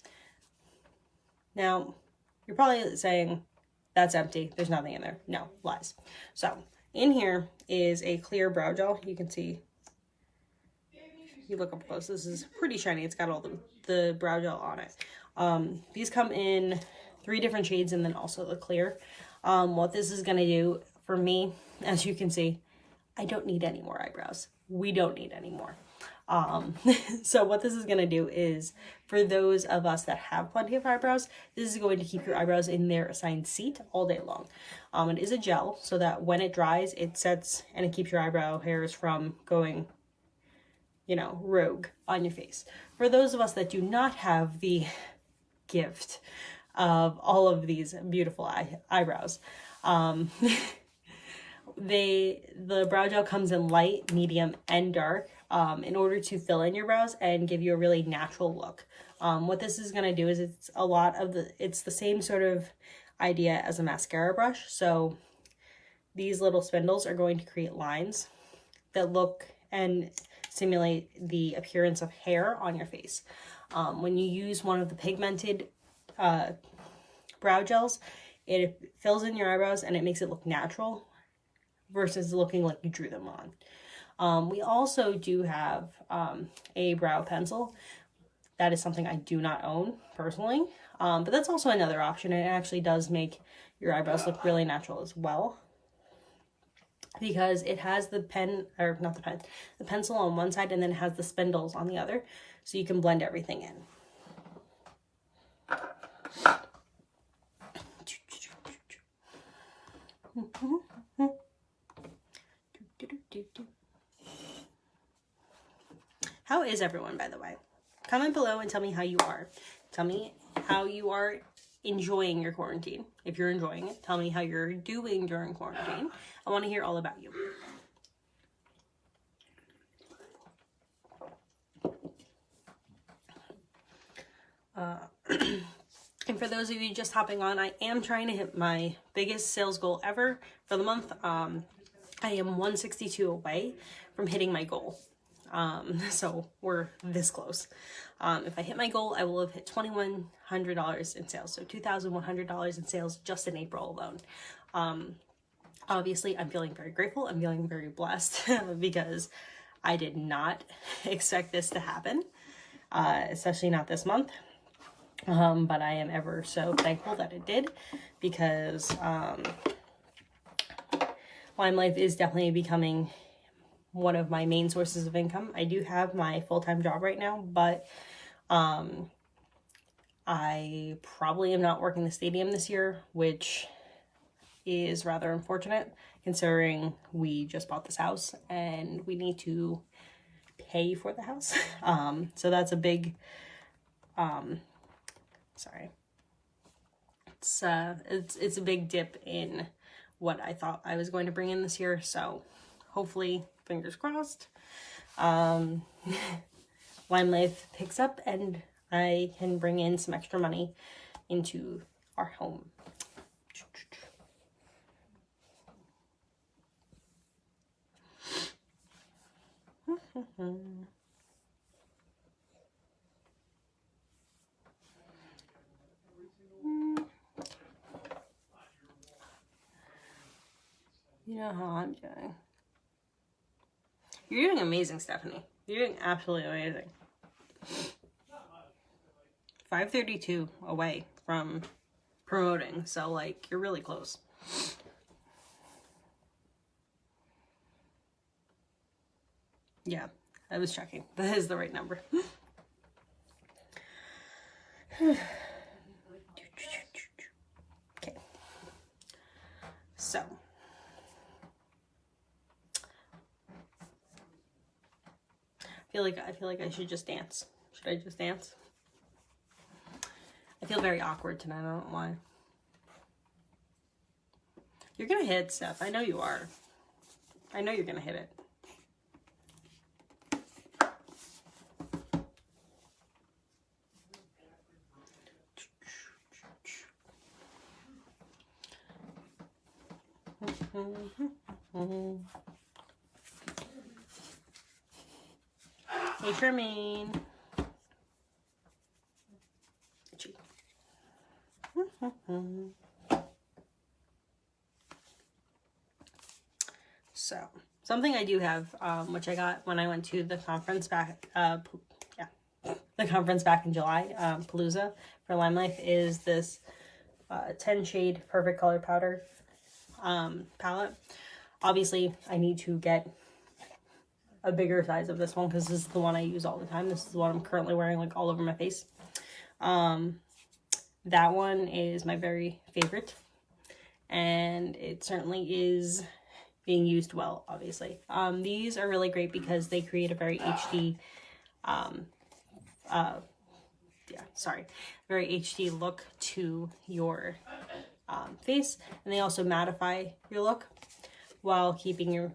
Now, you're probably saying, that's empty. There's nothing in there. No, lies. So, in here is a clear brow gel. You can see, if you look up close, this is pretty shiny. It's got all the brow gel on it. These come in 3 different shades and then also the clear. What this is going to do for me, as you can see, I don't need any more eyebrows. We don't need any more. So what this is going to do is, for those of us that have plenty of eyebrows, this is going to keep your eyebrows in their assigned seat all day long. It is a gel, so that when it dries, it sets and it keeps your eyebrow hairs from going, you know, rogue on your face. For those of us that do not have the gift of all of these beautiful eyebrows, the brow gel comes in light, medium, and dark in order to fill in your brows and give you a really natural look. What this is going to do is it's the same sort of idea as a mascara brush. So these little spindles are going to create lines that look and simulate the appearance of hair on your face. When you use one of the pigmented brow gels, it fills in your eyebrows and it makes it look natural versus looking like you drew them on. We also do have a brow pencil. That is something I do not own personally, but that's also another option. It actually does make your eyebrows look really natural as well, because it has the pencil on one side, and then it has the spindles on the other, so you can blend everything in. How is everyone, by the way? Comment below and tell me how you are. Tell me how you are enjoying your quarantine. If you're enjoying it, tell me how you're doing during quarantine. I want to hear all about you. And for those of you just hopping on, I am trying to hit my biggest sales goal ever for the month. I am 162 away from hitting my goal. So we're this close. If I hit my goal, I will have hit $2,100 in sales. So $2,100 in sales just in April alone. Obviously, I'm feeling very grateful. I'm feeling very blessed because I did not expect this to happen, especially not this month. But I am ever so thankful that it did, because Lime Life is definitely becoming one of my main sources of income. I do have my full-time job right now, but I probably am not working the stadium this year, which is rather unfortunate considering we just bought this house and we need to pay for the house. So that's a big, sorry. It's a big dip in what I thought I was going to bring in this year. So hopefully, fingers crossed, Lime Life picks up and I can bring in some extra money into our home. You know how I'm doing. You're doing amazing, Stephanie. You're doing absolutely amazing. 5:32 away from promoting, so like you're really close. Yeah, I was checking. That is the right number. Okay. So I feel like I should just dance. Should I just dance? I feel very awkward tonight. I don't know why. You're gonna hit, Steph. I know you are. I know you're gonna hit it. Hey, Charmaine. So, something I do have, which I got when I went to the conference back, the conference back in July, Palooza for Lime Life, is this 10 shade perfect color powder palette. Obviously, I need to get a bigger size of this one because this is the one I use all the time. This is the one I'm currently wearing like all over my face. That one is my very favorite, and it certainly is being used well, obviously. These are really great because they create a very HD, very HD look to your face, and they also mattify your look while keeping your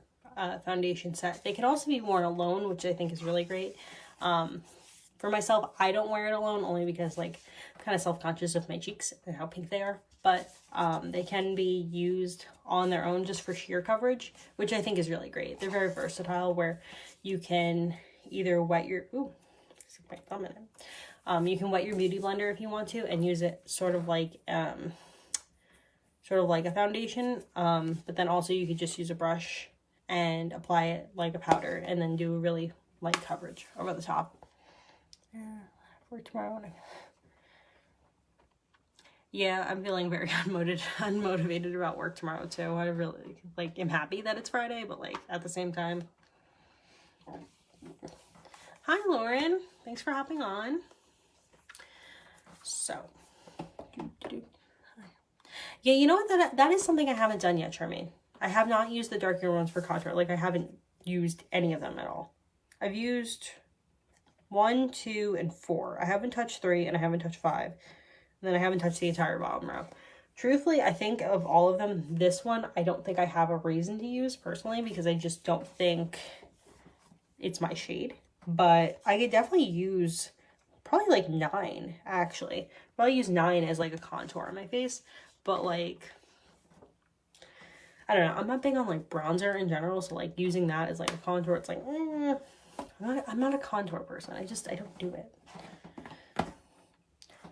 foundation set. They can also be worn alone, which I think is really great. For myself, I don't wear it alone only because like I'm kind of self-conscious of my cheeks and how pink they are, but they can be used on their own just for sheer coverage, which I think is really great. They're very versatile where you can either wet your, stick my thumb in it. You can wet your beauty blender if you want to and use it sort of like a foundation, but then also you could just use a brush and apply it like a powder and then do a really light coverage over the top. For tomorrow morning. Yeah, I'm feeling very unmotivated about work tomorrow too. I really like am happy that it's Friday, but like at the same time. Hi Lauren, thanks for hopping on. So, yeah, you know what? That is something I haven't done yet, Charmaine. I have not used the darker ones for contour. Like I haven't used any of them at all. I've used 1, 2, and 4. I haven't touched 3 and I haven't touched 5. And then I haven't touched the entire bottom row. Truthfully, I think of all of them, this one, I don't think I have a reason to use personally because I just don't think it's my shade. But I could definitely use probably like 9, actually. Probably use 9 as like a contour on my face. But like, I don't know. I'm not big on like bronzer in general. So like using that as like a contour, it's like, I'm not a contour person. I don't do it.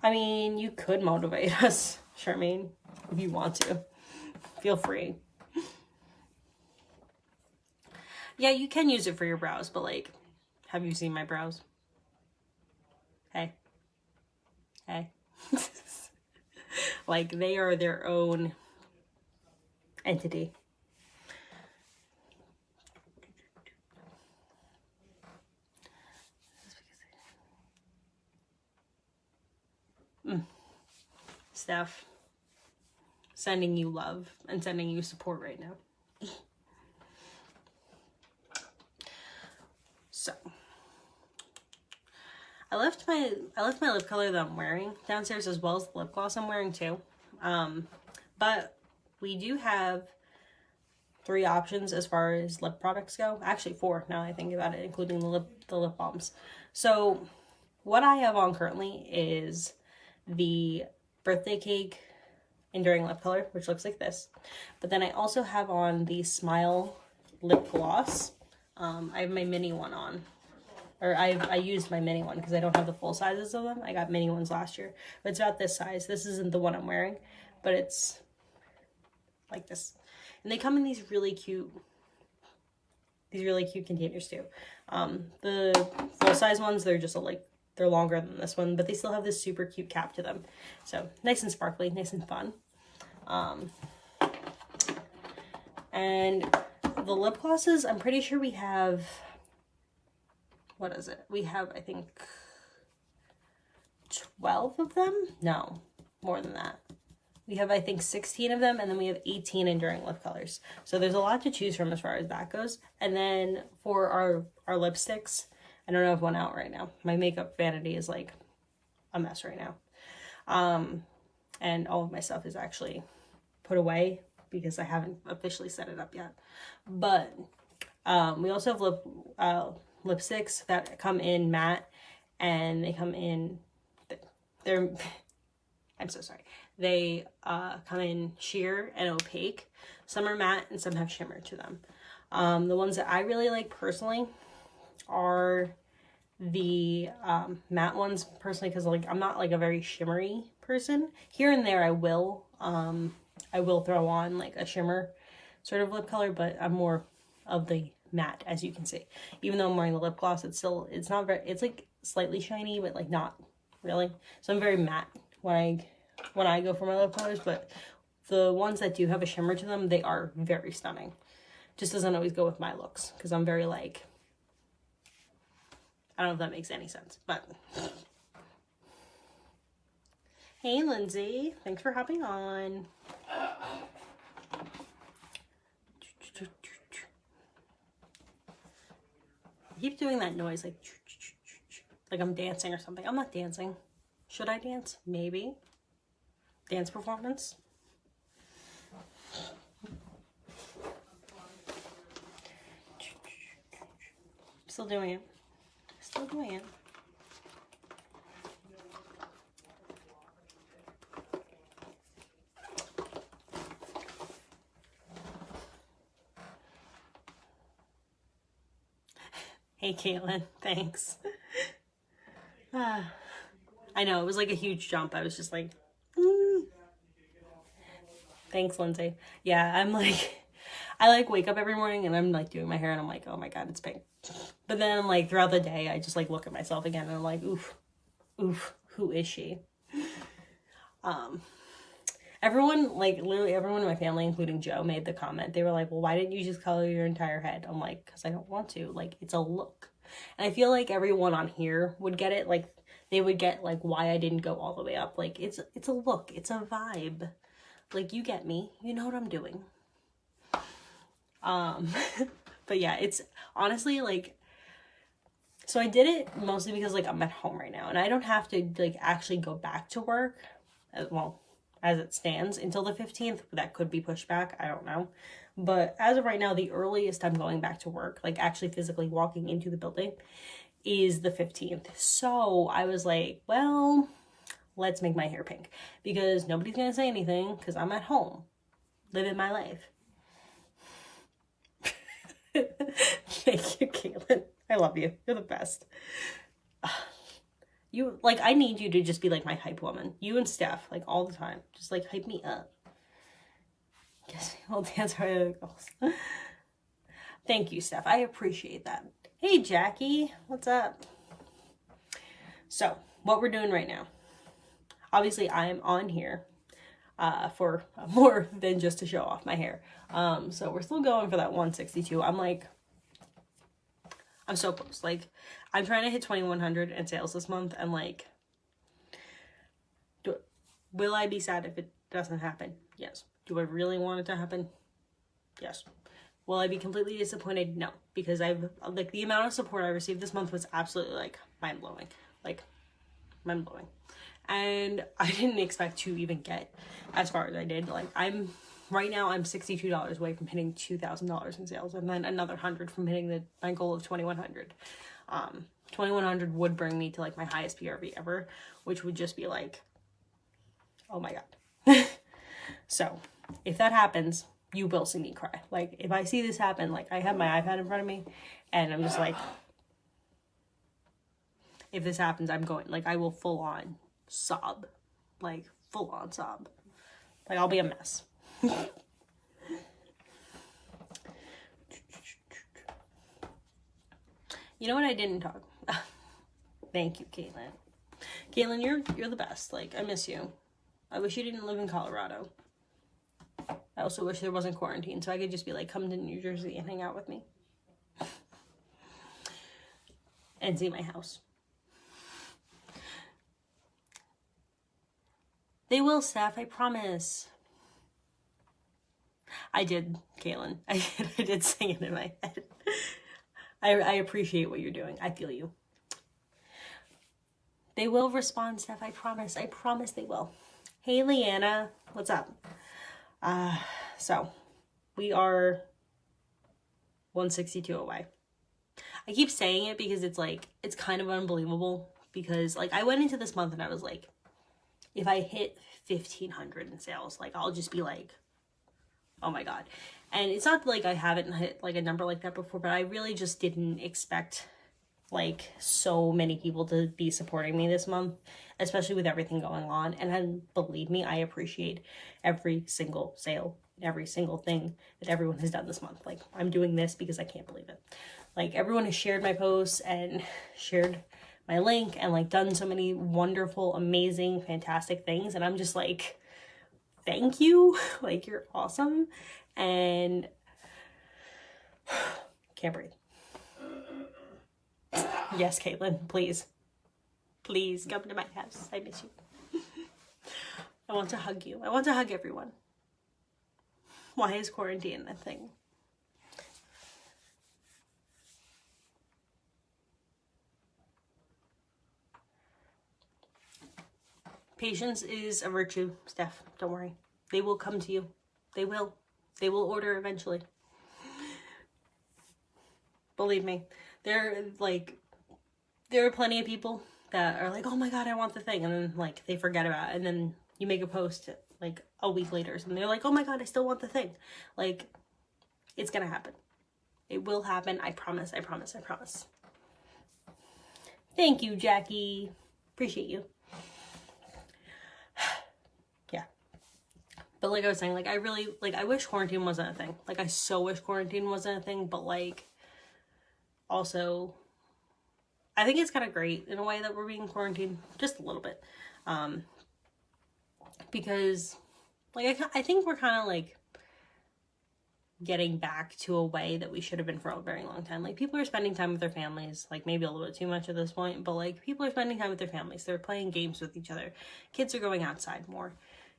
I mean, you could motivate us, Charmaine, if you want to. Feel free. Yeah, you can use it for your brows, but like, have you seen my brows? Hey. Hey. Like, they are their own entity. Steph, sending you love and sending you support right now. So, I left my lip color that I'm wearing downstairs as well as the lip gloss I'm wearing too. But we do have 3 options as far as lip products go. Actually 4 now I think about it, including the lip balms. So what I have on currently is the Birthday Cake Enduring Lip Color, which looks like this. But then I also have on the Smile Lip Gloss. I have my mini one on. Or I used my mini one because I don't have the full sizes of them. I got mini ones last year. But it's about this size. This isn't the one I'm wearing, but it's like this. And they come in these really cute containers too. The full size ones, they're just they're longer than this one, but they still have this super cute cap to them. So nice and sparkly, nice and fun. And the lip glosses, I'm pretty sure we have, what is it? We have, I think, 12 of them? No, more than that. We have, I think, 16 of them, and then we have 18 enduring lip colors. So there's a lot to choose from as far as that goes. And then for our lipsticks, I don't have one out right now. My makeup vanity is like a mess right now. And all of my stuff is actually put away because I haven't officially set it up yet. But we also have lipsticks that come in matte, and they come in, I'm so sorry. They come in sheer and opaque. Some are matte and some have shimmer to them. The ones that I really like personally are the matte ones personally, because like I'm not like a very shimmery person. Here and there I will throw on like a shimmer sort of lip color, but I'm more of the matte, as you can see. Even though I'm wearing the lip gloss, it's not very, it's like slightly shiny, but like not really. So I'm very matte when I go for my lip colors, but the ones that do have a shimmer to them, they are very stunning. Just doesn't always go with my looks because I'm very like, I don't know if that makes any sense, but hey Lindsay, thanks for hopping on. I keep doing that noise like I'm dancing or something. I'm not dancing. Should I dance? Maybe. Dance performance. Still doing it. Still doing it. Hey, Caitlin. Thanks. I know, it was like a huge jump. I was just like, Thanks, Lindsay. Yeah, I'm like, I like wake up every morning and I'm like doing my hair and I'm like, oh my God, it's pink. But then like throughout the day, I just like look at myself again and I'm like, oof, who is she? Everyone, like literally everyone in my family, including Joe, made the comment. They were like, well, why didn't you just color your entire head? I'm like, because I don't want to. Like, it's a look. And I feel like everyone on here would get it. Like, they would get like why I didn't go all the way up. Like, it's a look. It's a vibe. Like, you get me. You know what I'm doing. But yeah, it's honestly like, so I did it mostly because like I'm at home right now and I don't have to like actually go back to work as it stands until the 15th. That could be pushed back, I don't know. But as of right now, the earliest I'm going back to work, like actually physically walking into the building, is the 15th. So I was like, well, let's make my hair pink because nobody's gonna say anything because I'm at home living my life. Thank you, Caitlin. I love you. You're the best. You, like, I need you to just be like my hype woman. You and Steph, like all the time. Just like hype me up. Guess we'll dance for the girls. Thank you, Steph. I appreciate that. Hey, Jackie. What's up? So, what we're doing right now. Obviously, I'm on here for more than just to show off my hair. So we're still going for that 162. I'm so close. Like, I'm trying to hit 2,100 in sales this month, and like, will I be sad if it doesn't happen? Yes. Do I really want it to happen? Yes. Will I be completely disappointed? No, because I've like the amount of support I received this month was absolutely like mind-blowing. Like, mind-blowing. And I didn't expect to even get as far as I did. Like, right now I'm $62 away from hitting $2,000 in sales, and then another 100 from hitting my goal of 2,100. 2,100 would bring me to like my highest PRV ever, which would just be like, oh my God. So if that happens, you will see me cry. Like, if I see this happen, like I have my iPad in front of me and I'm just like, if this happens, I'm going, like, I will full on sob, like full on sob. Like, I'll be a mess. You know what I didn't talk? Thank you, Caitlin. Caitlin, you're the best. Like, I miss you. I wish you didn't live in Colorado. I also wish there wasn't quarantine, so I could just be like, come to New Jersey and hang out with me. And see my house. They will, Steph, I promise. I did, Caitlin. I did sing it in my head. I appreciate what you're doing. I feel you. They will respond, Steph. I promise. I promise they will. Hey, Leanna. What's up? So we are 162 away. I keep saying it because it's like, it's kind of unbelievable because like I went into this month and I was like, if I hit 1,500 in sales, like I'll just be like, oh my God. And it's not like I haven't hit like a number like that before, but I really just didn't expect like so many people to be supporting me this month, especially with everything going on. And then believe me, I appreciate every single sale, every single thing that everyone has done this month. Like I'm doing this because I can't believe it. Like everyone has shared my posts and shared my link and like done so many wonderful, amazing, fantastic things. And I'm just like, thank you. Like you're awesome. And can't breathe. Yes, Caitlin, please. Please come to my house. I miss you. I want to hug you. I want to hug everyone. Why is quarantine a thing? Patience is a virtue, Steph. Don't worry. They will come to you. They will. They will order eventually. Believe me. There are plenty of people that are like, oh my God, I want the thing. And then like they forget about it. And then you make a post like a week later and they're like, oh my God, I still want the thing. Like it's gonna happen. It will happen. I promise. I promise. I promise. Thank you, Jackie. Appreciate you. Yeah. But like I was saying, like I really, like I wish quarantine wasn't a thing. Like I so wish quarantine wasn't a thing, but like also I think it's kind of great in a way that we're being quarantined just a little bit. Because like I think we're kind of like getting back to a way that we should have been for a very long time. Like people are spending time with their families, like maybe a little bit too much at this point, but like people are spending time with their families. They're playing games with each other. Kids are going outside more.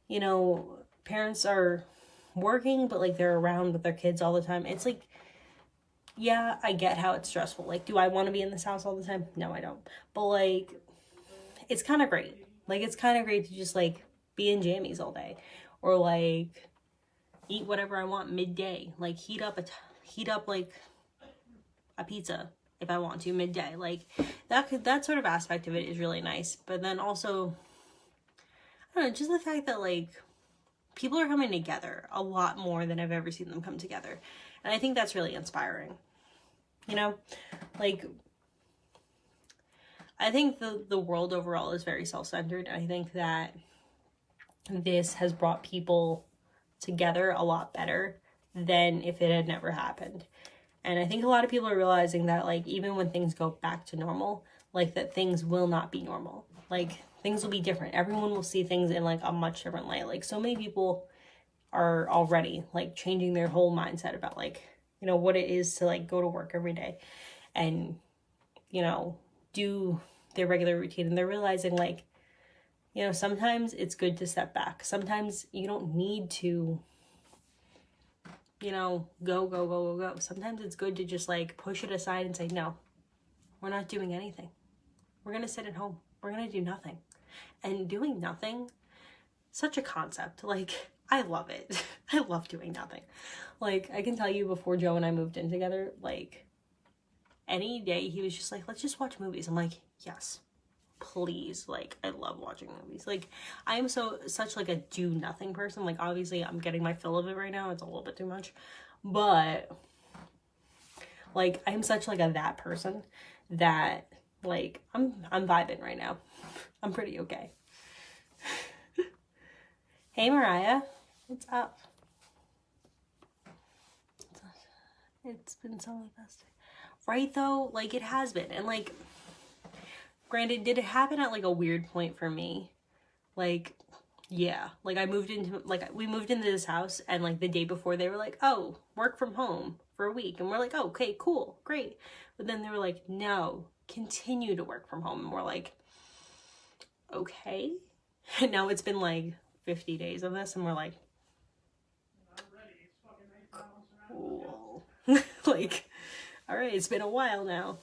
You know, parents are working, but like they're around with their kids all the time. It's like, yeah, I get how it's stressful. Like, do I want to be in this house all the time? No, I don't. But like, it's kind of great. Like, it's kind of great to just like be in jammies all day, or like eat whatever I want midday. Like heat up like a pizza if I want to midday. Like that sort of aspect of it is really nice. But then also, I don't know, just the fact that like people are coming together a lot more than I've ever seen them come together. And I think that's really inspiring. You know, like I think the world overall is very self-centered. I think that this has brought people together a lot better than if it had never happened. And I think a lot of people are realizing that like even when things go back to normal, like that things will not be normal. Like things will be different. Everyone will see things in like a much different light. Like so many people are already like changing their whole mindset about like, you know, what it is to like go to work every day and, you know, do their regular routine. And they're realizing like, you know, sometimes it's good to step back. Sometimes you don't need to, you know, go. Sometimes it's good to just like push it aside and say, no, we're not doing anything. We're going to sit at home. We're going to do nothing. And doing nothing, such a concept. Like, I love it. I love doing nothing. Like, I can tell you before Joe and I moved in together, like, any day he was just like, let's just watch movies. I'm like, yes, please. Like, I love watching movies. Like, I am such like a do nothing person. Like, obviously I'm getting my fill of it right now. It's a little bit too much. But, like, I'm such like a that person that, like, I'm vibing right now. I'm pretty okay. Hey, Mariah. What's up? It's been some of the best day. Right, though? Like, it has been. And, like, granted, did it happen at, like, a weird point for me? Like, yeah. Like, we moved into this house, and, like, the day before, they were like, oh, work from home for a week. And we're like, oh, okay, cool, great. But then they were like, no, continue to work from home. And we're like, okay. And now it's been, like, 50 days of this, and we're like, cool. Like, all right, it's been a while now.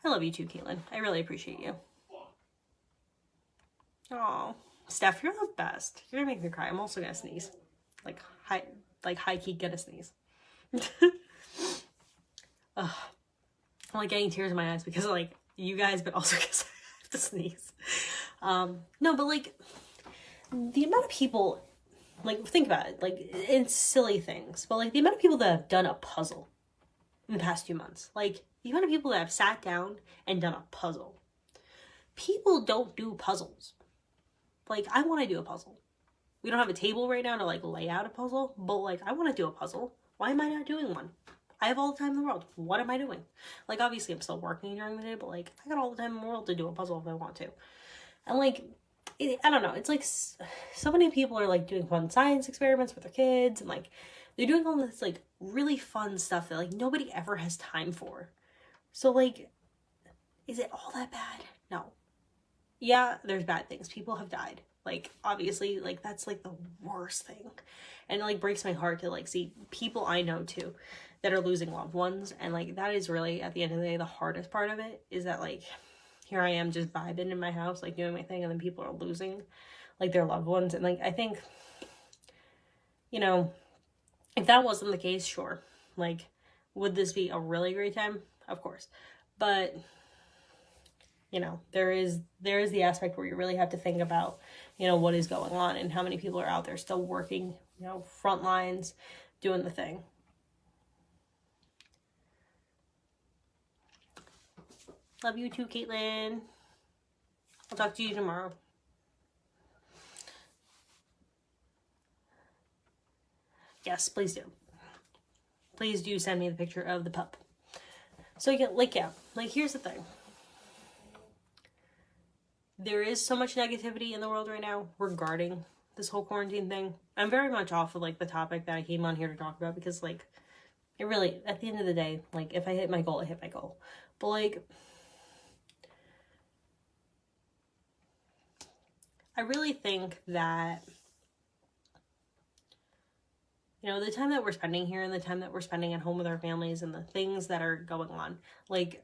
I I love you too, Caitlin. I really appreciate you. Oh, Steph, you're the best. You're gonna make me cry. I'm also gonna sneeze. Like high key gonna sneeze. Ugh. I'm like getting tears in my eyes because of like you guys, but also because I have to sneeze. No, but like the amount of people, like think about it, like it's silly things, but like the amount of people that have done a puzzle in the past few months, like the amount of people that have sat down and done a puzzle. People don't do puzzles. Like I want to do a puzzle. We don't have a table right now to like lay out a puzzle, but like I want to do a puzzle. Why am I not doing one? I have all the time in the world. What am I doing? Like obviously I'm still working during the day, but like I got all the time in the world to do a puzzle if I want to. And like I don't know, it's like so many people are like doing fun science experiments with their kids, and like they're doing all this like really fun stuff that like nobody ever has time for. So like, is it all that bad? No. Yeah, there's bad things. People have died. Like obviously, like that's like the worst thing, and it like breaks my heart to like see people I know too that are losing loved ones, and like that is really at the end of the day the hardest part of it, is that like here I am just vibing in my house like doing my thing, and then people are losing like their loved ones. And like I think, you know, if that wasn't the case, sure, like would this be a really great time? Of course, but you know, there is the aspect where you really have to think about, you know, what is going on and how many people are out there still working, you know, front lines, doing the thing. Love you too, Caitlin. I'll talk to you tomorrow. Yes, please do. Please do send me the picture of the pup. So yeah, like here's the thing. There is so much negativity in the world right now regarding this whole quarantine thing. I'm very much off of like the topic that I came on here to talk about, because like it really, at the end of the day, like if I hit my goal, I hit my goal. But like I really think that, you know, the time that we're spending here and the time that we're spending at home with our families and the things that are going on, like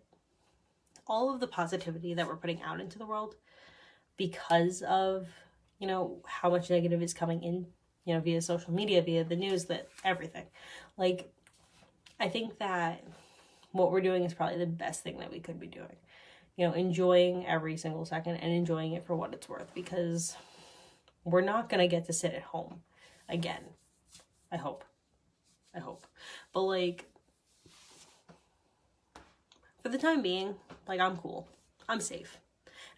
all of the positivity that we're putting out into the world because of, you know, how much negative is coming in, you know, via social media, via the news, that everything. Like, I think that what we're doing is probably the best thing that we could be doing. You know, enjoying every single second and enjoying it for what it's worth, because we're not going to get to sit at home again. I hope. But like, for the time being, like I'm cool. I'm safe.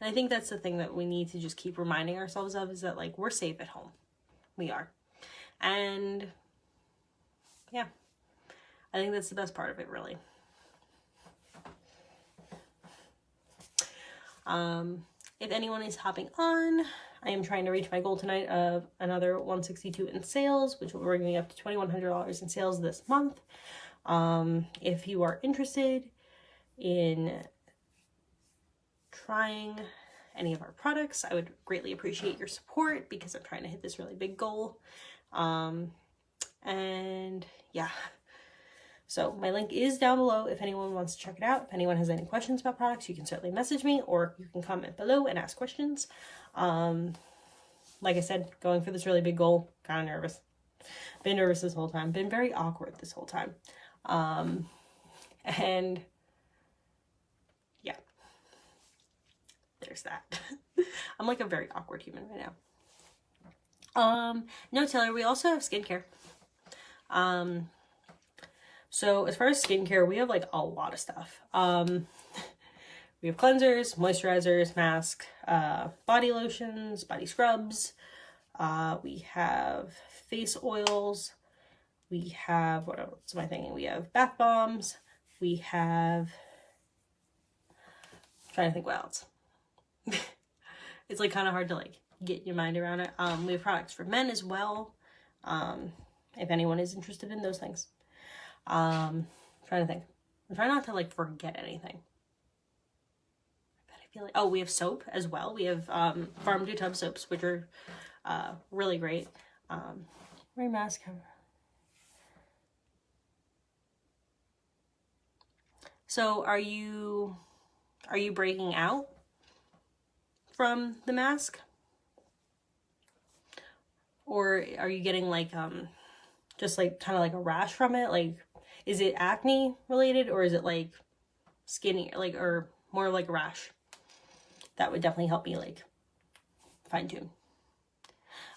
And I think that's the thing that we need to just keep reminding ourselves of, is that like we're safe at home. We are. And yeah, I think that's the best part of it, really. If anyone is hopping on, I am trying to reach my goal tonight of another 162 in sales, which will bring me up to $2,100 in sales this month. If you are interested in trying any of our products, I would greatly appreciate your support, because I'm trying to hit this really big goal. And yeah. So my link is down below if anyone wants to check it out. If anyone has any questions about products, you can certainly message me, or you can comment below and ask questions. Like I said, going for this really big goal, kind of nervous. Been nervous this whole time. Been very awkward this whole time. And yeah, there's that. I'm like a very awkward human right now. No, Taylor, we also have skincare. So as far as skincare, we have like a lot of stuff. We have cleansers, moisturizers, masks, body lotions, body scrubs. We have face oils. We have, what else am I thinking? We have bath bombs. We have, I'm trying to think what else. It's like kind of hard to like get your mind around it. We have products for men as well. If anyone is interested in those things. Trying to think. I'm trying not to like forget anything. I feel like, oh, we have soap as well. We have Farm to Tub soaps, which are really great. Wear mask. So are you Are you breaking out from the mask? Or are you getting like just like kind of like a rash from it? Like, is it acne related, or is it like skin, like, or more like a rash? That would definitely help me like fine tune.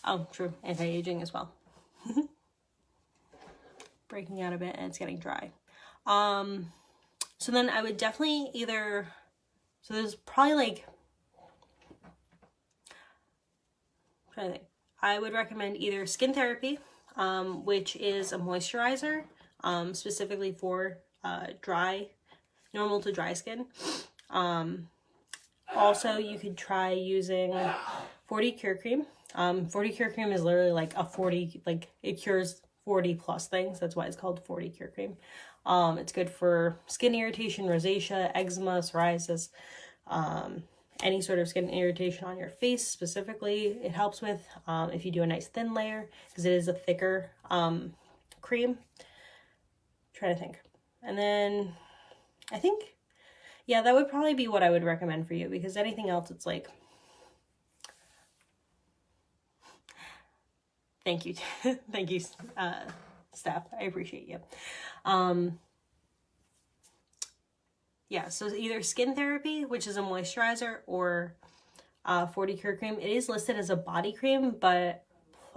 Oh, true, anti-aging as well. Breaking out a bit and it's getting dry. So then I would definitely either, so there's probably like, I'm trying to think. I would recommend either skin therapy, which is a moisturizer, specifically for dry, normal to dry skin. Also, you could try using 40 Cure Cream. 40 Cure Cream is literally like a 40, like it cures 40 plus things. That's why it's called 40 Cure Cream. It's good for skin irritation, rosacea, eczema, psoriasis, any sort of skin irritation on your face specifically. It helps with if you do a nice thin layer, because it is a thicker cream. I'm trying to think. And then I think, yeah, that would probably be what I would recommend for you, because anything else, it's like, thank you. Thank you, Steph. I appreciate you. Yeah, so either skin therapy, which is a moisturizer, or 40 Cure Cream. It is listed as a body cream, but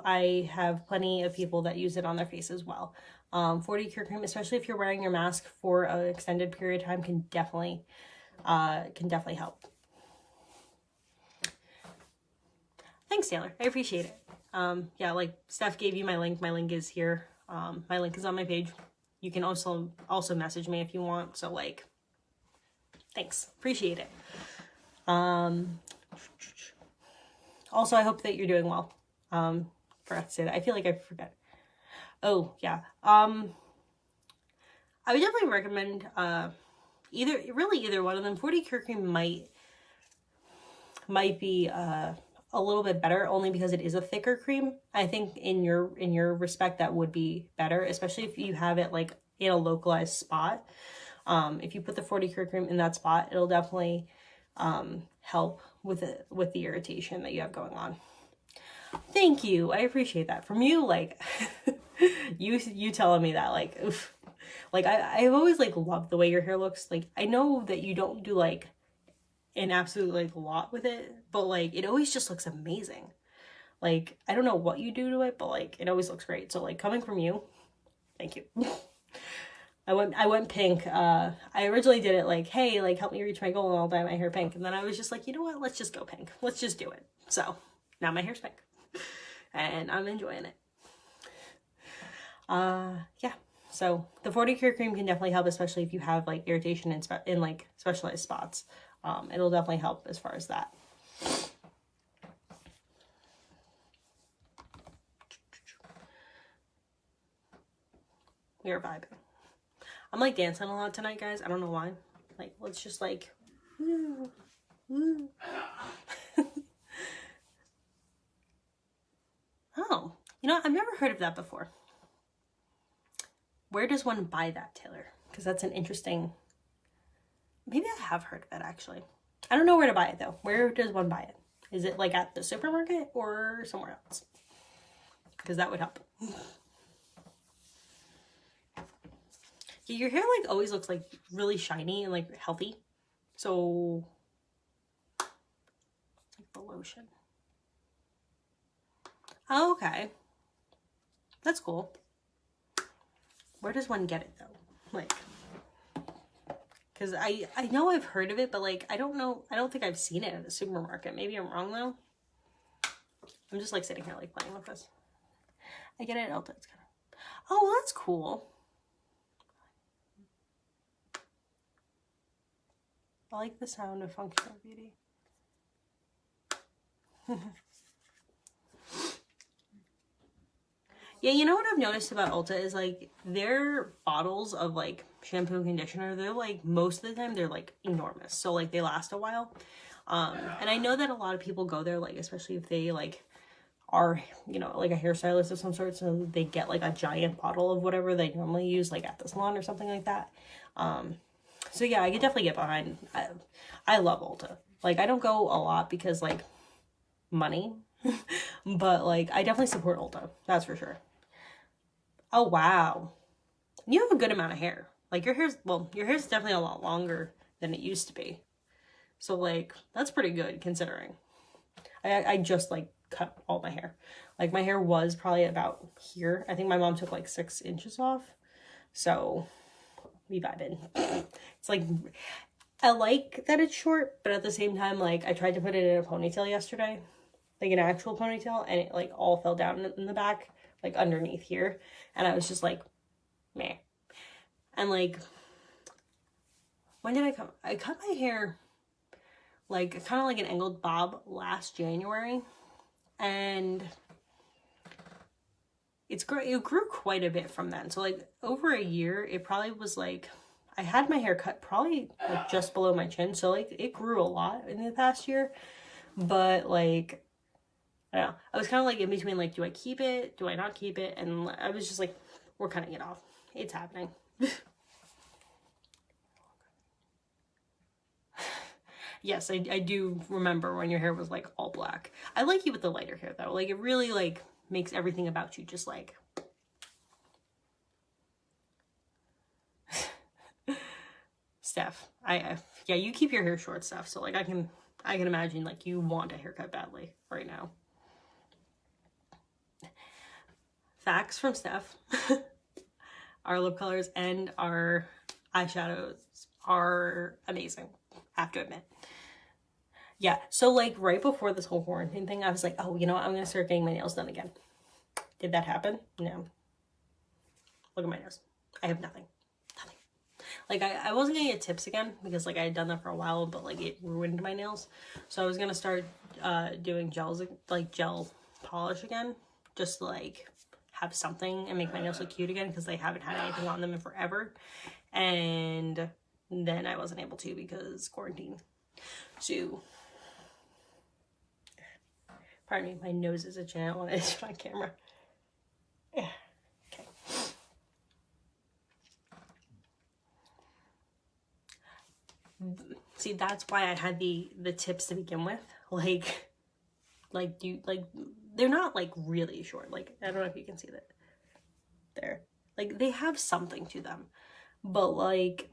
I have plenty of people that use it on their face as well. 40 Cure Cream, especially if you're wearing your mask for an extended period of time, can definitely help. Thanks, Taylor. I appreciate it. Yeah, like Steph gave you my link. My link is here. My link is on my page. You can also message me if you want. So like, thanks. Appreciate it. Also, I hope that you're doing well. Forgot to say that. I feel like I forgot. Oh, yeah. I would definitely recommend either one of them. 40 Cure Cream might be a little bit better, only because it is a thicker cream. I think in your respect that would be better, especially if you have it like in a localized spot. If you put the 40 Cure Cream in that spot, it'll definitely help with the irritation that you have going on. Thank you. I appreciate that from you. Like you telling me that, like, oof. Like I've always like loved the way your hair looks. Like I know that you don't do like an absolute like lot with it, but like it always just looks amazing. Like I don't know what you do to it, but like it always looks great. So like coming from you, thank you. I went pink. I originally did it like, hey, like help me reach my goal and I'll dye my hair pink. And then I was just like, you know what? Let's just go pink. Let's just do it. So now my hair's pink and I'm enjoying it. Yeah. So the 40 Cure Cream can definitely help, especially if you have like irritation in like specialized spots. It'll definitely help as far as that. We are vibing. I'm like dancing a lot tonight, guys. I don't know why. Like, let's just like, woo, woo. Oh, you know, I've never heard of that before. Where does one buy that, Taylor? Because that's an interesting, maybe I have heard of it actually. I don't know where to buy it though. Where does one buy it? Is it like at the supermarket or somewhere else? Because that would help. Yeah, your hair like always looks like really shiny and like healthy. So like the lotion. Oh, okay. That's cool. Where does one get it though? Like, because I know I've heard of it, but like I don't know. I don't think I've seen it at the supermarket. Maybe I'm wrong though. I'm just like sitting here like playing with this. I get it at Ulta. It's kind of, oh, well, that's cool. I like the sound of Functional Beauty. Yeah, you know what I've noticed about Ulta is like their bottles of like shampoo and conditioner, they're like most of the time they're like enormous. So like they last a while. And I know that a lot of people go there, like especially if they like are, you know, like a hairstylist of some sort, so they get like a giant bottle of whatever they normally use like at the salon or something like that. So yeah, I could definitely get behind. I love Ulta. Like, I don't go a lot because, like, money. But, like, I definitely support Ulta. That's for sure. Oh, wow. You have a good amount of hair. Like, your hair's definitely a lot longer than it used to be. So, like, that's pretty good considering. I just, like, cut all my hair. Like, my hair was probably about here. I think my mom took, like, 6 inches off. So, we vibing. It's, like, I like that it's short, but at the same time, like, I tried to put it in a ponytail yesterday. Like, an actual ponytail, and it, like, all fell down in the back, like, underneath here. And I was just, like, meh. And, like, when did I cut? I cut my hair, like, kind of like an angled bob last January. And it grew quite a bit from then. So, like, over a year, it probably was, like, I had my hair cut probably, like, just below my chin. So, like, it grew a lot in the past year. But, like, I don't know. I was kind of, like, in between, like, do I keep it? Do I not keep it? And I was just, like, we're cutting it off. It's happening. Yes, I do remember when your hair was, like, all black. I like you with the lighter hair, though. Like, it really, like, makes everything about you just, like... Steph, yeah, you keep your hair short, Steph. So, like, I can imagine, like, you want a haircut badly right now. Facts from Steph. Our lip colors and our eyeshadows are amazing, I have to admit. Yeah, so, like, right before this whole quarantine thing, I was like, oh, you know what? I'm going to start getting my nails done again. Did that happen? No. Look at my nose. I have nothing. Nothing. Like, I wasn't going to get tips again because, like, I had done that for a while, but, like, it ruined my nails. So I was going to start doing gels, like, gel polish again. Just to, like, have something and make my nails look cute again because they haven't had anything on them in forever. And then I wasn't able to because quarantine. So... Pardon me, my nose is itching. I don't want to itch my camera. Yeah. Okay. See, that's why I had the tips to begin with. Like they're not, like, really short. Like, I don't know if you can see that. There. Like, they have something to them. But, like,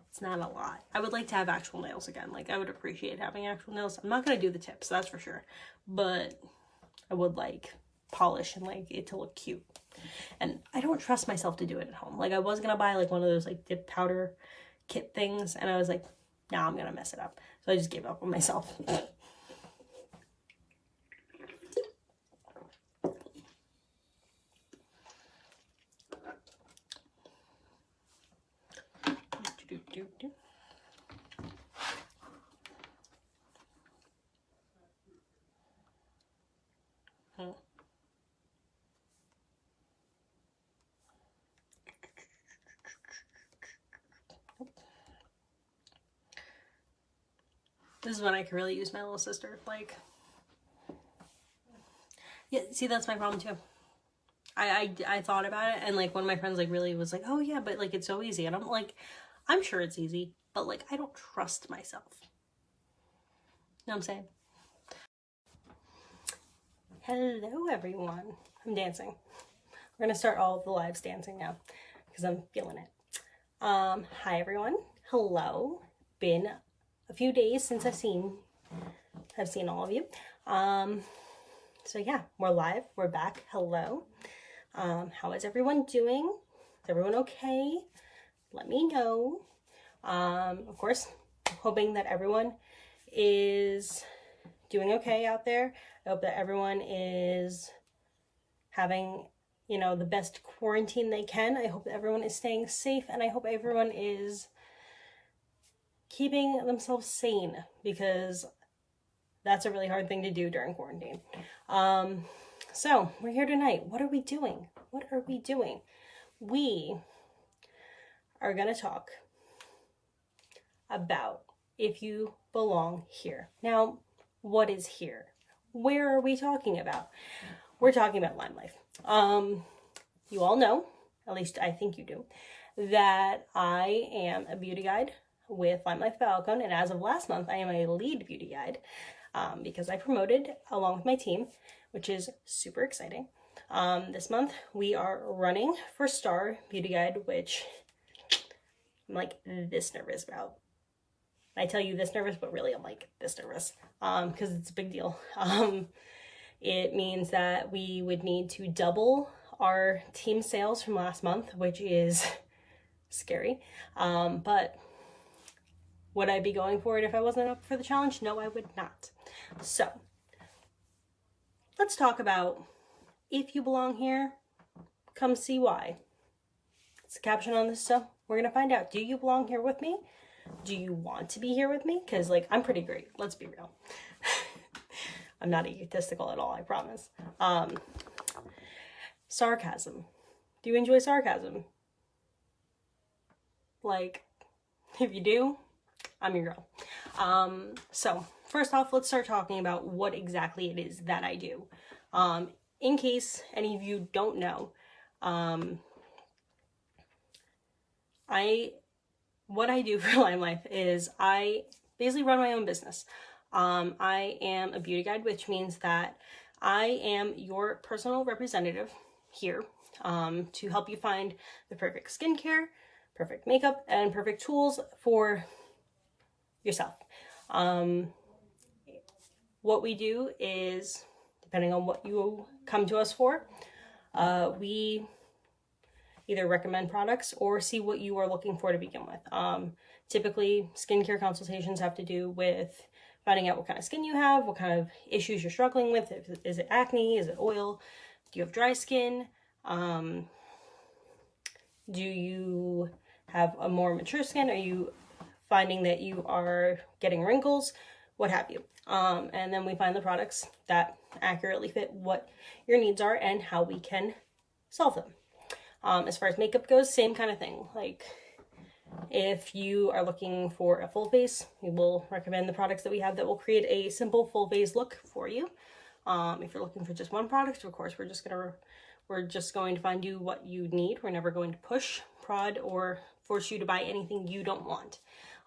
it's not a lot. I would like to have actual nails again. Like, I would appreciate having actual nails. I'm not going to do the tips, that's for sure. But I would like polish and, like, it to look cute. And I don't trust myself to do it at home. Like, I was going to buy, like, one of those, like, dip powder kit things. And I was like, nah, I'm going to mess it up. So I just gave up on myself. This is when I can really use my little sister. Like, yeah, see, that's my problem too. I thought about it, and, like, one of my friends, like, really was like, oh yeah, but, like, it's so easy. And I'm like, I'm sure it's easy, but, like, I don't trust myself. You know what I'm saying? Hello, everyone. I'm dancing. We're gonna start all of the lives dancing now because I'm feeling it. Hi, everyone. Hello. Been a few days since I've seen all of you. So yeah, we're live. We're back. Hello. How is everyone doing? Is everyone okay? Let me know. Of course, hoping that everyone is doing okay out there. I hope that everyone is having, you know, the best quarantine they can. I hope that everyone is staying safe, and I hope everyone is keeping themselves sane, because that's a really hard thing to do during quarantine. So we're here tonight. What are we doing? What are we doing? We are going to talk about if you belong here. Now, what is here? Where are we talking about? We're talking about Lime Life. You all know, at least I think you do, that I am a beauty guide with Lime Life Falcon, and as of last month, I am a lead beauty guide because I promoted along with my team, which is super exciting. This month, we are running for Star Beauty Guide, which I'm like this nervous about. I tell you this nervous, but really I'm like this nervous because it's a big deal. It means that we would need to double our team sales from last month, which is scary. But would I be going for it if I wasn't up for the challenge? No, I would not. So let's talk about if you belong here, come see why. It's the caption on this, so we're gonna find out. Do you belong here with me? Do you want to be here with me? Because like I'm pretty great, let's be real. I'm not egotistical at all, I promise. Sarcasm. Do you enjoy sarcasm? Like, if you do, I'm your girl. So first off, let's start talking about what exactly it is that I do. In case any of you don't know, what I do for Lime Life is I basically run my own business. I am a beauty guide, which means that I am your personal representative here to help you find the perfect skincare, perfect makeup, and perfect tools for yourself. What we do is, depending on what you come to us for, we either recommend products or see what you are looking for to begin with. Typically, skincare consultations have to do with finding out what kind of skin you have, what kind of issues you're struggling with. Is it acne? Is it oil? Do you have dry skin? Do you have a more mature skin? Are you finding that you are getting wrinkles? What have you? And then we find the products that accurately fit what your needs are and how we can solve them. As far as makeup goes, same kind of thing. Like, if you are looking for a full face, we will recommend the products that we have that will create a simple full face look for you. If you're looking for just one product, of course, we're just going to find you what you need. We're never going to push, prod, or force you to buy anything you don't want.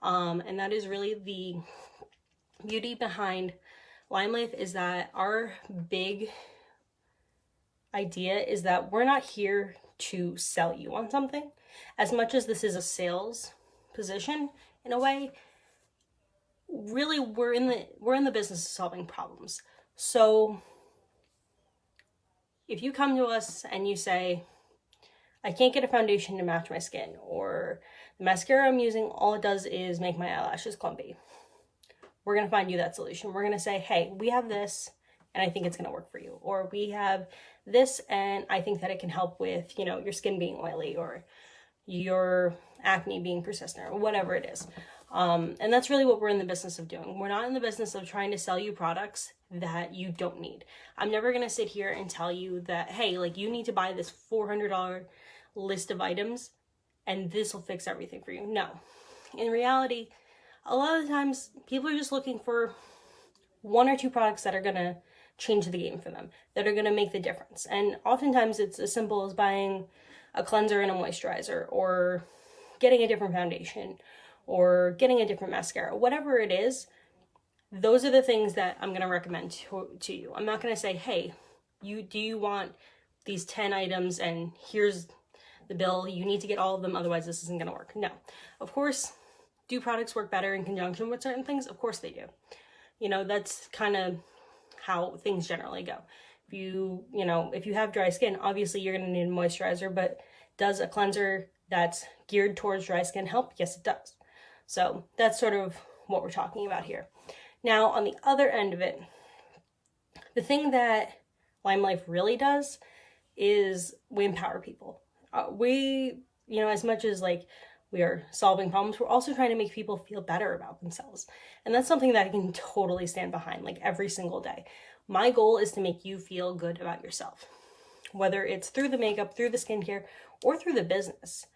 And that is really the beauty behind Lime Life, is that our big idea is that we're not here to sell you on something. As much as this is a sales position in a way, really we're in the business of solving problems. So if you come to us and you say, I can't get a foundation to match my skin, or the mascara I'm using, all it does is make my eyelashes clumpy, we're going to find you that solution. We're going to say, hey, we have this and I think it's going to work for you. Or we have this and I think that it can help with, your skin being oily or your acne being persistent or whatever it is. And that's really what we're in the business of doing. We're not in the business of trying to sell you products that you don't need. I'm never going to sit here and tell you that, hey, like you need to buy this $400 list of items and this will fix everything for you. No. In reality, a lot of the times people are just looking for one or two products that are going to change the game for them, that are going to make the difference. And oftentimes it's as simple as buying a cleanser and a moisturizer, or getting a different foundation, or getting a different mascara. Whatever it is, those are the things that I'm going to recommend to you. I'm not going to say, hey, do you want these 10 items and here's the bill, you need to get all of them, otherwise this isn't going to work. No. Of course, do products work better in conjunction with certain things? Of course they do. That's kind of how things generally go. If you have dry skin, obviously you're going to need a moisturizer, but does a cleanser that's geared towards dry skin help? Yes, it does. So that's sort of what we're talking about here. Now, on the other end of it, the thing that Lime Life really does is we empower people. As much as like we are solving problems, we're also trying to make people feel better about themselves. And that's something that I can totally stand behind, like every single day. My goal is to make you feel good about yourself, whether it's through the makeup, through the skincare, or through the business.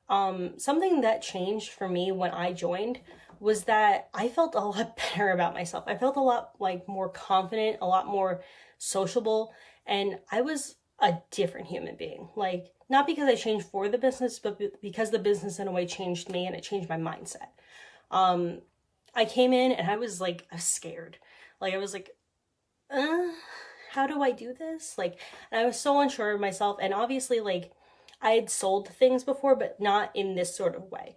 Something that changed for me when I joined was that I felt a lot better about myself. I felt a lot more confident, a lot more sociable, and I was a different human being. not because I changed for the business, but because the business in a way changed me and it changed my mindset. I came in and I was scared. Like, I was like, how do I do this? Like, and I was so unsure of myself. And obviously, like, I had sold things before, but not in this sort of way.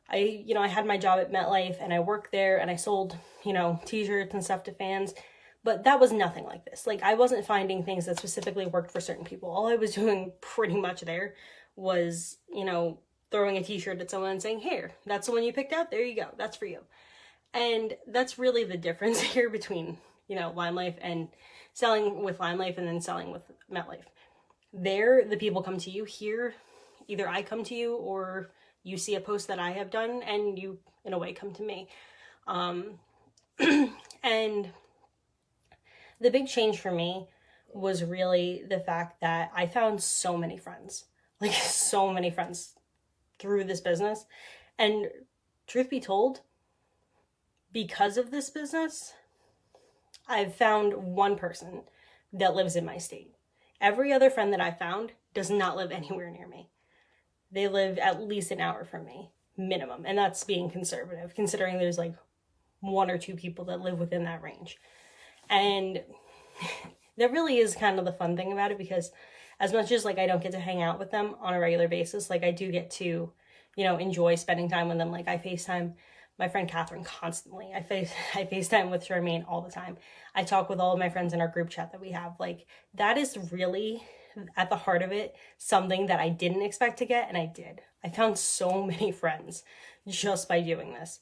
I had my job at MetLife and I worked there and I sold, t-shirts and stuff to fans, but that was nothing like this. Like, I wasn't finding things that specifically worked for certain people. All I was doing pretty much there was, throwing a t-shirt at someone and saying, here, that's the one you picked out. There you go. That's for you. And that's really the difference here between, Lime Life and selling with Lime Life and then selling with MetLife. There, the people come to you. Here, either I come to you or you see a post that I have done and you, in a way, come to me. And the big change for me was really the fact that I found so many friends, through this business. And truth be told, because of this business, I've found one person that lives in my state. Every other friend that I found does not live anywhere near me. They live at least an hour from me, minimum. And that's being conservative, considering there's like 1 or 2 people that live within that range. And that really is kind of the fun thing about it, because as much as like I don't get to hang out with them on a regular basis, like I do get to, enjoy spending time with them. Like, I FaceTime my friend Catherine constantly. I FaceTime with Charmaine all the time. I talk with all of my friends in our group chat that we have. Like, that is really, at the heart of it, something that I didn't expect to get, and I did. I found so many friends just by doing this.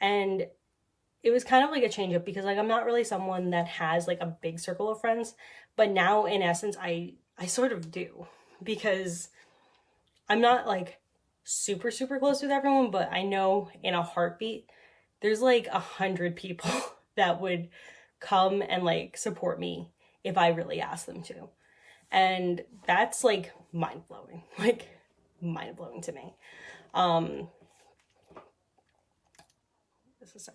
And it was kind of like a change up, because like I'm not really someone that has like a big circle of friends, but now in essence I sort of do, because I'm not like super close with everyone, but I know in a heartbeat there's like 100 people that would come and like support me if I really asked them to. And that's like mind-blowing to me. This is say.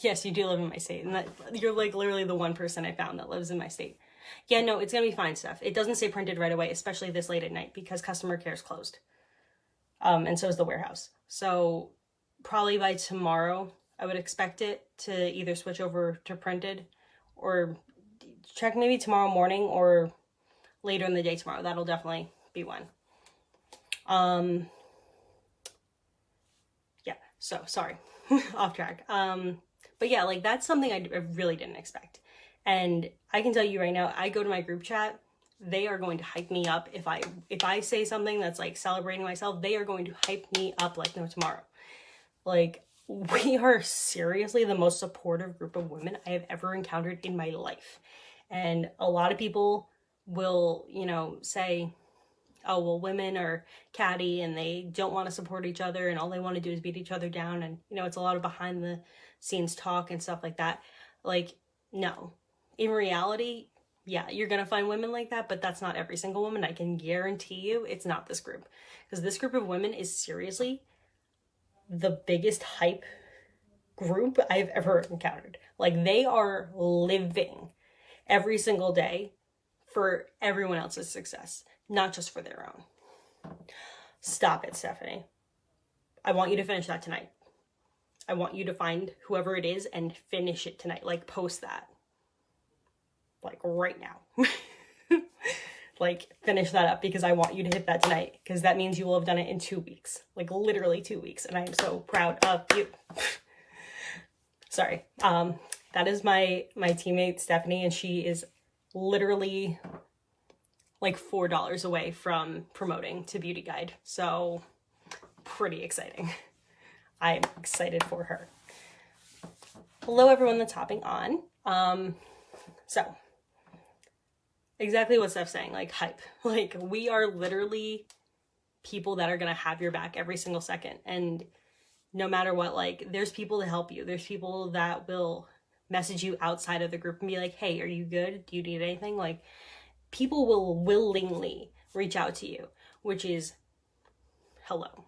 Yes, you do live in my state, and that you're like literally the one person I found that lives in my state. Yeah, no, it's gonna be fine stuff. It doesn't say printed right away, especially this late at night, because customer care is closed. And so is the warehouse. So probably by tomorrow, I would expect it to either switch over to printed, or check maybe tomorrow morning or later in the day tomorrow. That'll definitely be one. Yeah, so sorry, off track. But yeah, like that's something I really didn't expect. And I can tell you right now, I go to my group chat, they are going to hype me up. If I say something that's like celebrating myself, they are going to hype me up like no tomorrow. Like, we are seriously the most supportive group of women I have ever encountered in my life. And a lot of people will, say, oh, well, women are catty and they don't want to support each other and all they want to do is beat each other down. And, it's a lot of behind the scenes talk and stuff like that. Like, no. In reality, yeah, you're going to find women like that, but that's not every single woman. I can guarantee you it's not this group. Because this group of women is seriously the biggest hype group I've ever encountered. Like, they are living every single day for everyone else's success, not just for their own. Stop it, Stephanie. I want you to finish that tonight. I want you to find whoever it is and finish it tonight. Like, post that. Like, right now. Like, finish that up, because I want you to hit that tonight, because that means you will have done it in 2 weeks. Like, literally 2 weeks, and I am so proud of you. Sorry. That is my teammate, Stephanie, and she is literally like $4 away from promoting to Beauty Guide. So, pretty exciting. I'm excited for her. Hello, everyone that's hopping on. So, exactly what Steph's saying, like hype. Like, we are literally people that are going to have your back every single second. And no matter what, like, there's people to help you. There's people that will message you outside of the group and be like, hey, are you good? Do you need anything? Like, people will willingly reach out to you, which is hello.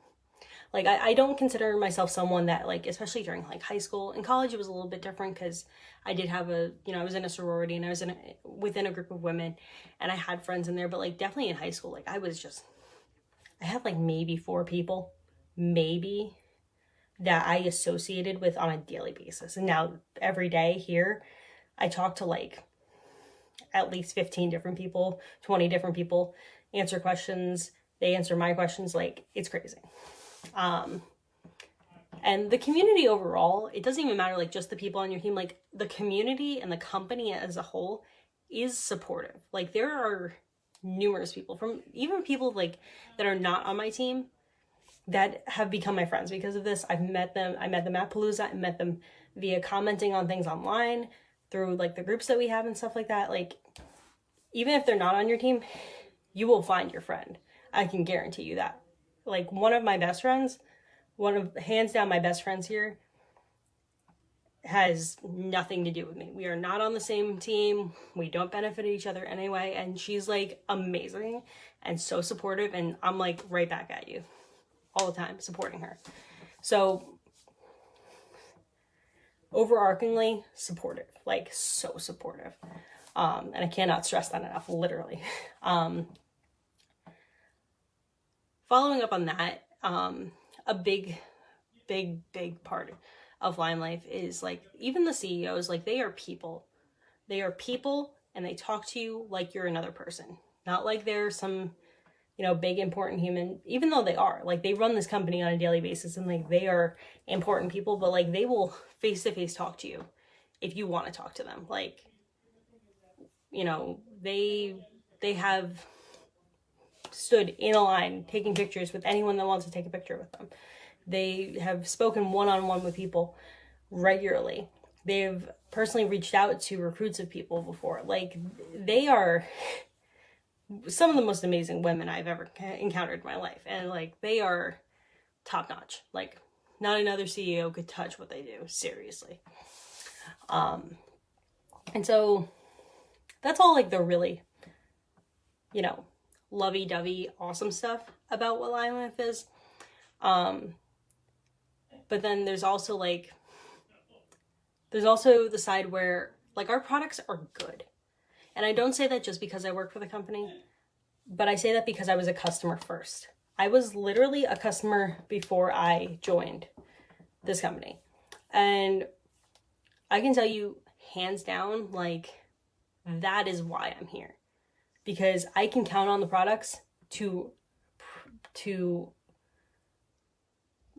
Like, I don't consider myself someone that, like, especially during, like, high school. In college, it was a little bit different because I did have I was in a sorority and I was within a group of women and I had friends in there. But, like, definitely in high school, like, I had, like, maybe 4 people, maybe, that I associated with on a daily basis. And now every day here, I talk to, like, at least 15 different people, 20 different people, answer questions. They answer my questions. Like, it's crazy. And the community overall, it doesn't even matter, like, just the people on your team. Like, the community and the company as a whole is supportive. Like, there are numerous people, from even people, like, that are not on my team, that have become my friends because of this. I met them at Palooza. I met them via commenting on things online, through, like, the groups that we have and stuff like that. Like, even if they're not on your team, you will find your friend. I can guarantee you that. Like, one of my best friends, hands down my best friends here, has nothing to do with me. We are not on the same team. We don't benefit each other anyway. And she's, like, amazing and so supportive. And I'm, like, right back at you all the time, supporting her. So, overarchingly supportive, like, so supportive. And I cannot stress that enough, literally. Following up on that, a big part of Lime Life is, like, even the CEOs, like, they are people. They are people, and they talk to you like you're another person. Not like they're some, big important human, even though they are. Like, they run this company on a daily basis, and, like, they are important people, but, like, they will face-to-face talk to you if you want to talk to them. Like, they have stood in a line taking pictures with anyone that wants to take a picture with them. They have spoken one-on-one with people regularly. They've personally reached out to recruits of people before. Like, they are some of the most amazing women I've ever encountered in my life. And, like, they are top-notch. Like, not another CEO could touch what they do, seriously. And so that's all, like, the really, lovey-dovey, awesome stuff about what Lime Life is. But then there's also, like, the side where, like, our products are good. And I don't say that just because I work for the company, but I say that because I was a customer first. I was literally a customer before I joined this company. And I can tell you, hands down, like, that is why I'm here. Because I can count on the products to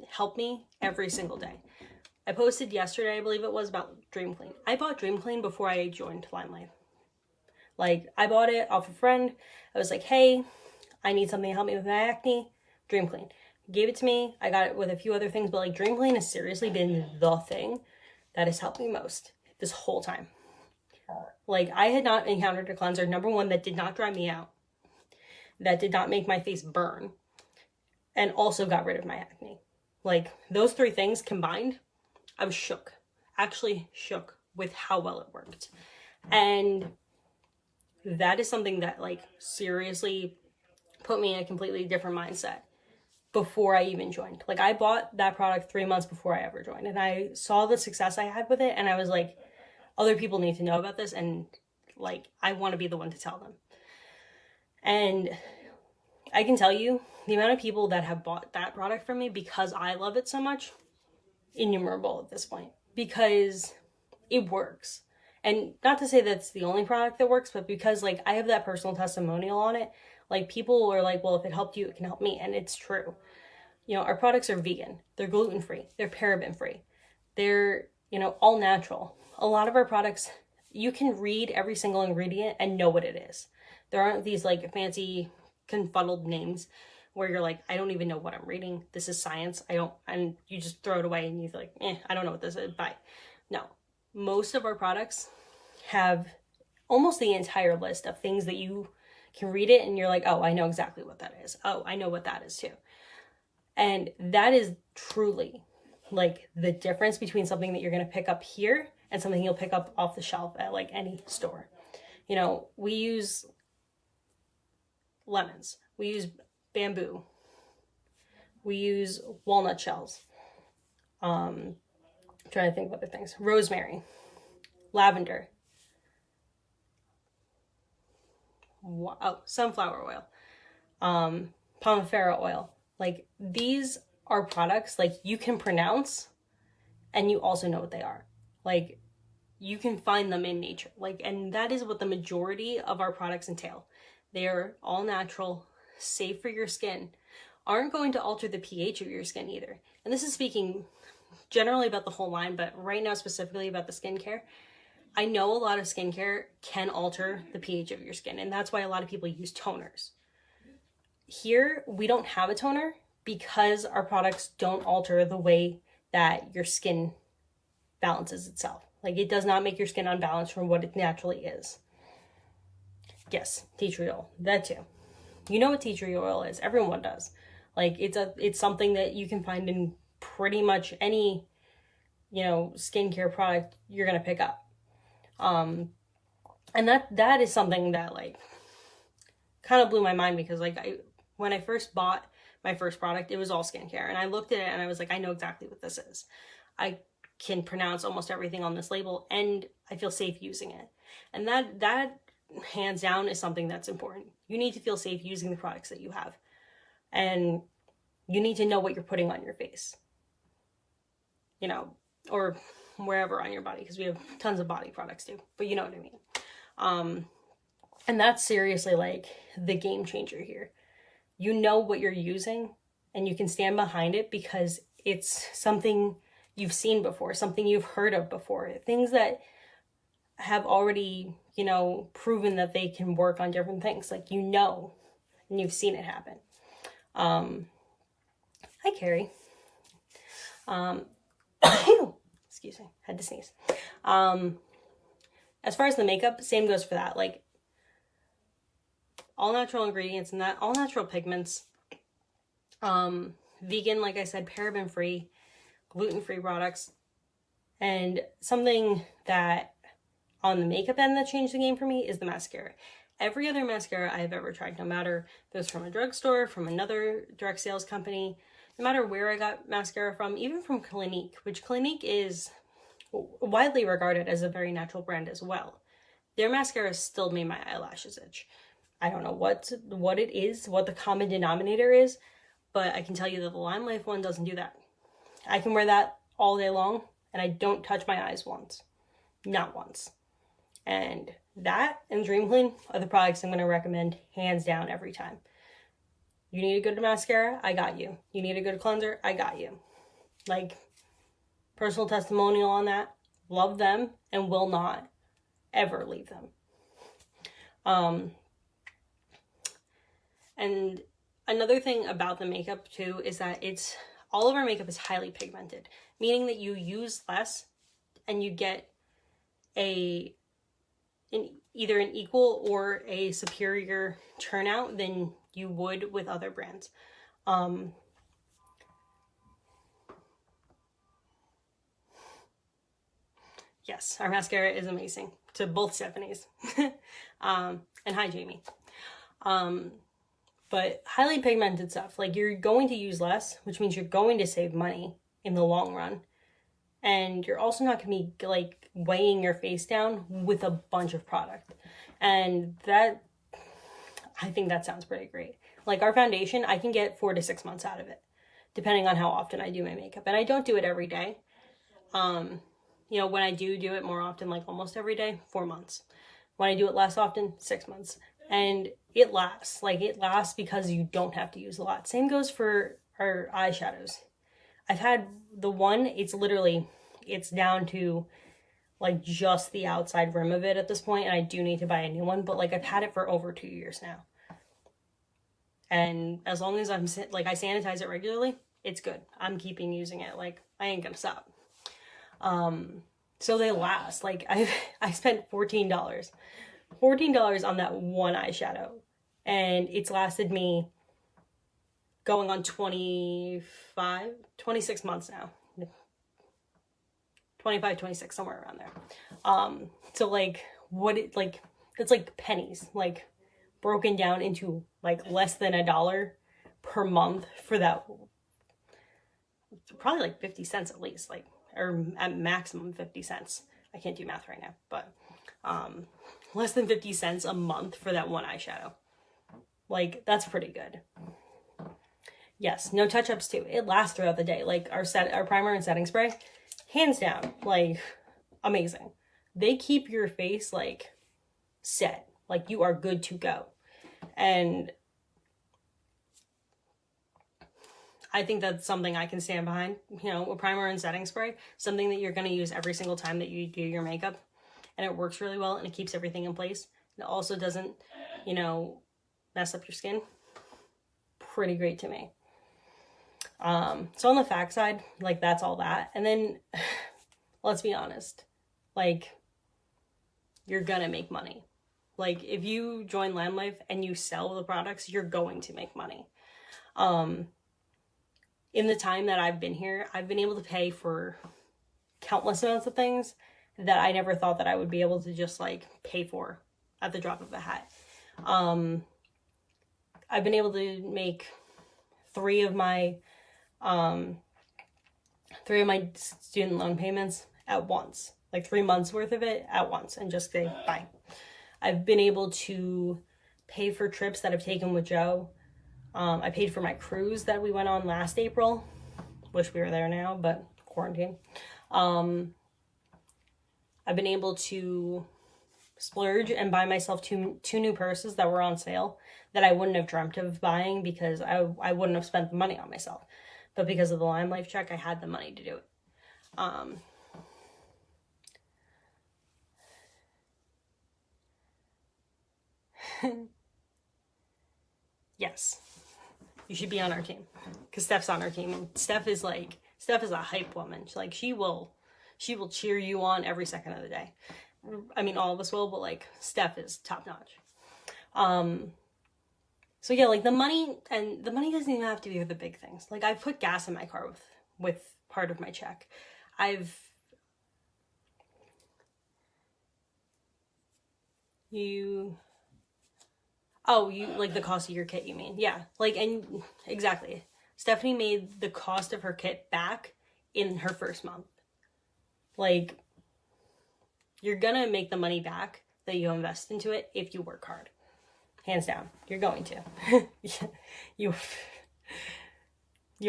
help me every single day. I posted yesterday, I believe it was, about Dream Clean. I bought Dream Clean before I joined Lime Life. Like, I bought it off a friend. I was like, hey, I need something to help me with my acne. Dream Clean. Gave it to me. I got it with a few other things, but, like, Dream Clean has seriously been the thing that has helped me most this whole time. Like, I had not encountered a cleanser, number one, that did not dry me out, that did not make my face burn, and also got rid of my acne. Like, those 3 things combined, I was shook. Actually shook with how well it worked. And that is something that, like, seriously put me in a completely different mindset before I even joined. Like, I bought that product 3 months before I ever joined, and I saw the success I had with it, and I was like, other people need to know about this, and, like, I want to be the one to tell them. And I can tell you, the amount of people that have bought that product from me because I love it so much, innumerable at this point, because it works. And not to say that's the only product that works, but because, like, I have that personal testimonial on it. Like, people are like, well, if it helped you, it can help me. And it's true. Our products are vegan. They're gluten-free. They're paraben-free. They're, all natural. A lot of our products, you can read every single ingredient and know what it is. There aren't these, like, fancy confuddled names where you're like, I don't even know what I'm reading. This is science. And you just throw it away and you're like, I don't know what this is. Bye. No. Most of our products have almost the entire list of things that you can read it and you're like, oh, I know exactly what that is. Oh, I know what that is too. And that is truly, like, the difference between something that you're going to pick up here and something you'll pick up off the shelf at, like, any store. We use lemons. We use bamboo. We use walnut shells. I'm trying to think of other things. Rosemary, lavender. Oh, sunflower oil, pomifera oil. Like, these are products like you can pronounce and you also know what they are. Like, you can find them in nature. Like, and that is what the majority of our products entail. They are all natural, safe for your skin, aren't going to alter the pH of your skin either. And this is speaking generally about the whole line, but right now specifically about the skincare. I know a lot of skincare can alter the pH of your skin, and that's why a lot of people use toners. Here, we don't have a toner because our products don't alter the way that your skin balances itself. Like, it does not make your skin unbalanced from what it naturally is. Yes, tea tree oil, that too. You know what tea tree oil is. Everyone does. Like, it's something that you can find in pretty much any, skincare product you're going to pick up. And that is something that, like, kind of blew my mind because, like, when I first bought my first product, it was all skincare. And I looked at it and I was like, I know exactly what this is. I can pronounce almost everything on this label and I feel safe using it. And that hands down is something that's important. You need to feel safe using the products that you have. And you need to know what you're putting on your face. Or wherever on your body, because we have tons of body products too, but you know what I mean. And that's seriously like the game changer here. You know what you're using and you can stand behind it because it's something you've seen before, something you've heard of before, things that have already, proven that they can work on different things. Like, and you've seen it happen. Hi, Carrie. Excuse me, had to sneeze. As far as the makeup, same goes for that. Like, all natural ingredients and that, all natural pigments. Vegan, like I said, paraben-free, gluten-free products. And something that on the makeup end that changed the game for me is the mascara. Every other mascara I have ever tried, no matter if it was from a drugstore, from another direct sales company, no matter where I got mascara from, even from Clinique, which Clinique is widely regarded as a very natural brand as well. Their mascara still made my eyelashes itch. I don't know what it is, what the common denominator is, but I can tell you that the Lime Life one doesn't do that. I can wear that all day long and I don't touch my eyes once. Not once. And that and Dream Clean are the products I'm going to recommend hands down every time. You need a good mascara? I got you. You need a good cleanser? I got you. Like, personal testimonial on that. Love them and will not ever leave them. And another thing about the makeup too is that all of our makeup is highly pigmented, meaning that you use less and you get either an equal or a superior turnout than you would with other brands. Yes, our mascara is amazing to both Stephanies. And hi, Jamie. But highly pigmented stuff, like, you're going to use less, which means you're going to save money in the long run. And you're also not going to be, like, weighing your face down with a bunch of product. And that, I think that sounds pretty great. Like, our foundation, I can get 4 to 6 months out of it, depending on how often I do my makeup. And I don't do it every day. When I do it more often, like almost every day, 4 months. When I do it less often, 6 months. And it lasts. Like, it lasts because you don't have to use a lot. Same goes for our eyeshadows. I've had the one, it's down to, like, just the outside rim of it at this point, and I do need to buy a new one, but, like, I've had it for over 2 years now. And as long as I sanitize it regularly, it's good. I'm keeping using it. Like, I ain't gonna stop. So they last. Like, I spent $14 on that one eyeshadow, and it's lasted me going on 26 months now. 25, 26, somewhere around there. So, like, that's like pennies, like, broken down into, like, less than $1 per month for that probably like 50 cents at least, like, or at maximum 50 cents. I can't do math right now, but less than 50 cents a month for that one eyeshadow. Like, that's pretty good. Yes, no touch-ups too. It lasts throughout the day. Like, our primer and setting spray, hands down, like, amazing. They keep your face, like, set. Like, you are good to go. And I think that's something I can stand behind. You know, a primer and setting spray, something that you're going to use every single time that you do your makeup. And it works really well, and it keeps everything in place. It also doesn't, you know, mess up your skin. Pretty great to me. So on the fact side, like, that's all that. And then, let's be honest, like, you're gonna make money. Like, if you join Lamb Life and you sell the products, you're going to make money. In the time that I've been here, I've been able to pay for countless amounts of things that I never thought that I would be able to just, like, pay for at the drop of a hat. I've been able to make three of my student loan payments at once, like 3 months worth of it at once, and just say bye. I've been able to pay for trips that I've taken with Joe. I paid for my cruise that we went on last April. Wish we were there now, but quarantine. I've been able to splurge and buy myself two new purses that were on sale that I wouldn't have dreamt of buying because I wouldn't have spent the money on myself. But because of the Lime Life check, I had the money to do it. Yes, you should be on our team because Steph's on our team, and Steph is a hype woman. Like, she will cheer you on every second of the day. I mean, all of us will, but, like, Steph is top notch. So yeah, like, the money doesn't even have to be for the big things. Like, I've put gas in my car with part of my check. You like the cost of your kit, you mean? Yeah, like, and exactly. Stephanie made the cost of her kit back in her first month. Like, you're gonna make the money back that you invest into it if you work hard. Hands down, you're going to. You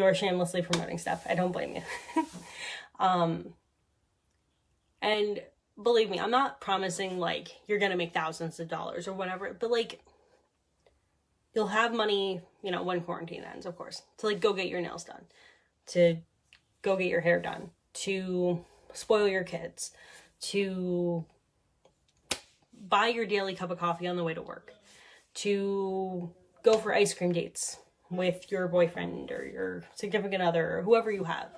are shamelessly promoting stuff. I don't blame you. And believe me, I'm not promising, like, you're gonna make thousands of dollars or whatever, but, like, you'll have money, you know, when quarantine ends, of course, to, like, go get your nails done, to go get your hair done, to spoil your kids, to buy your daily cup of coffee on the way to work, to go for ice cream dates with your boyfriend or your significant other or whoever you have.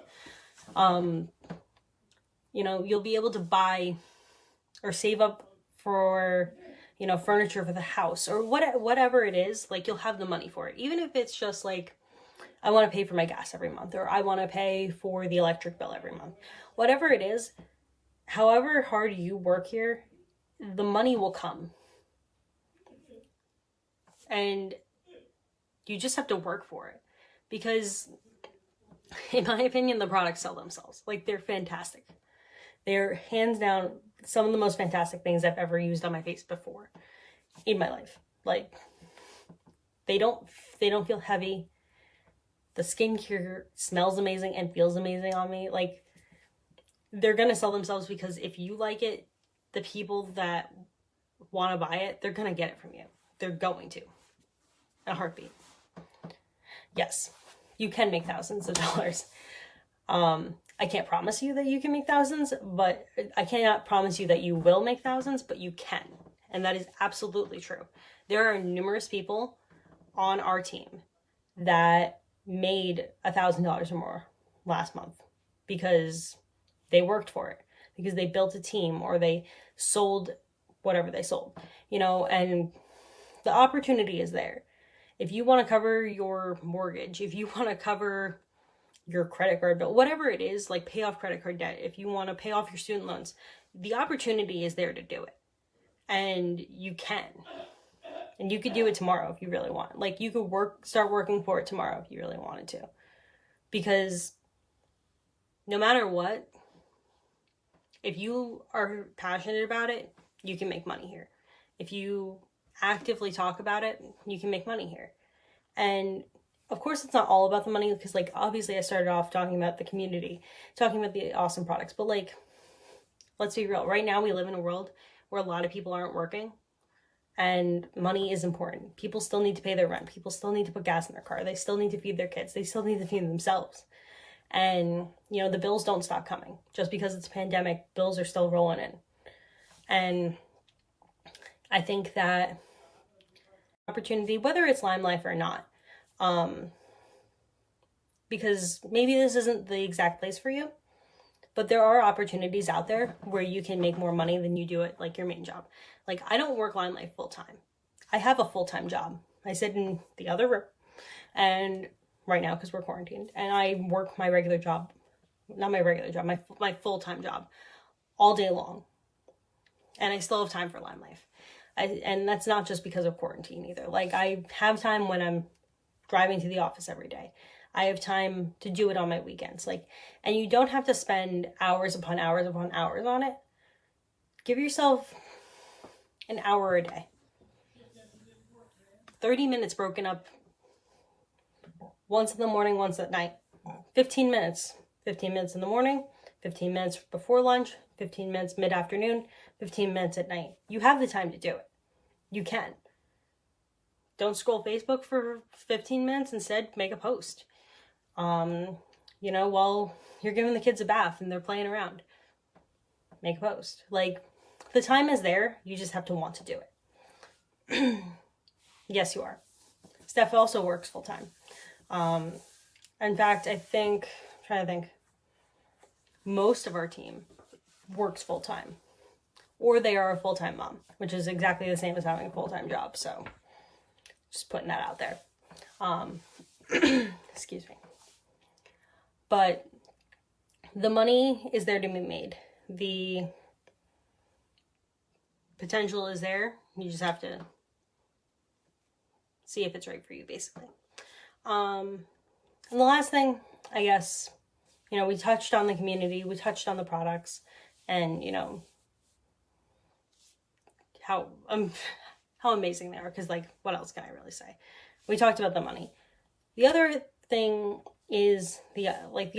You know, you'll be able to buy or save up for, you know, furniture for the house or whatever it is. Like, you'll have the money for it. Even if it's just like, I want to pay for my gas every month, or I want to pay for the electric bill every month. Whatever it is, however hard you work here, the money will come. And you just have to work for it. Because, in my opinion, the products sell themselves. Like, they're fantastic. They're hands down some of the most fantastic things I've ever used on my face before in my life. Like, they don't feel heavy. The skincare smells amazing and feels amazing on me. Like, they're gonna sell themselves because if you like it, the people that want to buy it, they're gonna get it from you. They're going to. A heartbeat. Yes, you can make thousands of dollars. I can't promise you that you can make thousands, but I cannot promise you that you will make thousands, but you can. And that is absolutely true. There are numerous people on our team that made $1,000 or more last month because they worked for it, because they built a team or they sold whatever they sold, you know, and the opportunity is there. If you want to cover your mortgage, if you want to cover your credit card bill, whatever it is, like, pay off credit card debt, if you want to pay off your student loans, the opportunity is there to do it. And you can. And you could do it tomorrow if you really want. Like, you could start working for it tomorrow if you really wanted to. Because no matter what, if you are passionate about it, you can make money here. If you actively talk about it, you can make money here. And of course, it's not all about the money, because like obviously I started off talking about the community, talking about the awesome products, but like, let's be real. Right now we live in a world where a lot of people aren't working, and money is important. People still need to pay their rent. People still need to put gas in their car. They still need to feed their kids. They still need to feed themselves. And, you know, the bills don't stop coming. Just because it's a pandemic, bills are still rolling in. And I think that opportunity, whether it's Lime Life or not, because maybe this isn't the exact place for you, but there are opportunities out there where you can make more money than you do at like your main job. Like, I don't work Lime Life full time. I have a full-time job. I sit in the other room, and right now because we're quarantined, and I work my regular job, not my regular job, my full-time job all day long, and I still have time for Lime Life. And that's not just because of quarantine either. Like, I have time when I'm driving to the office every day. I have time to do it on my weekends. Like, and you don't have to spend hours upon hours upon hours on it. Give yourself an hour a day. 30 minutes broken up once in the morning, once at night. 15 minutes. 15 minutes in the morning, 15 minutes before lunch, 15 minutes mid-afternoon, 15 minutes at night. You have the time to do it. You can. Don't scroll Facebook for 15 minutes. Instead, make a post. You know, while you're giving the kids a bath and they're playing around, make a post. Like, the time is there. You just have to want to do it. Yes, you are. Steph also works full time. In fact, I'm trying to think, most of our team works full time, or they are a full-time mom, which is exactly the same as having a full-time job. So just putting that out there. Excuse me. But the money is there to be made. The potential is there. You just have to see if it's right for you, basically. And the last thing, I guess, you know, we touched on the community, we touched on the products, and, you know, how amazing they are, because, like, what else can I really say? We talked about the money. The other thing is the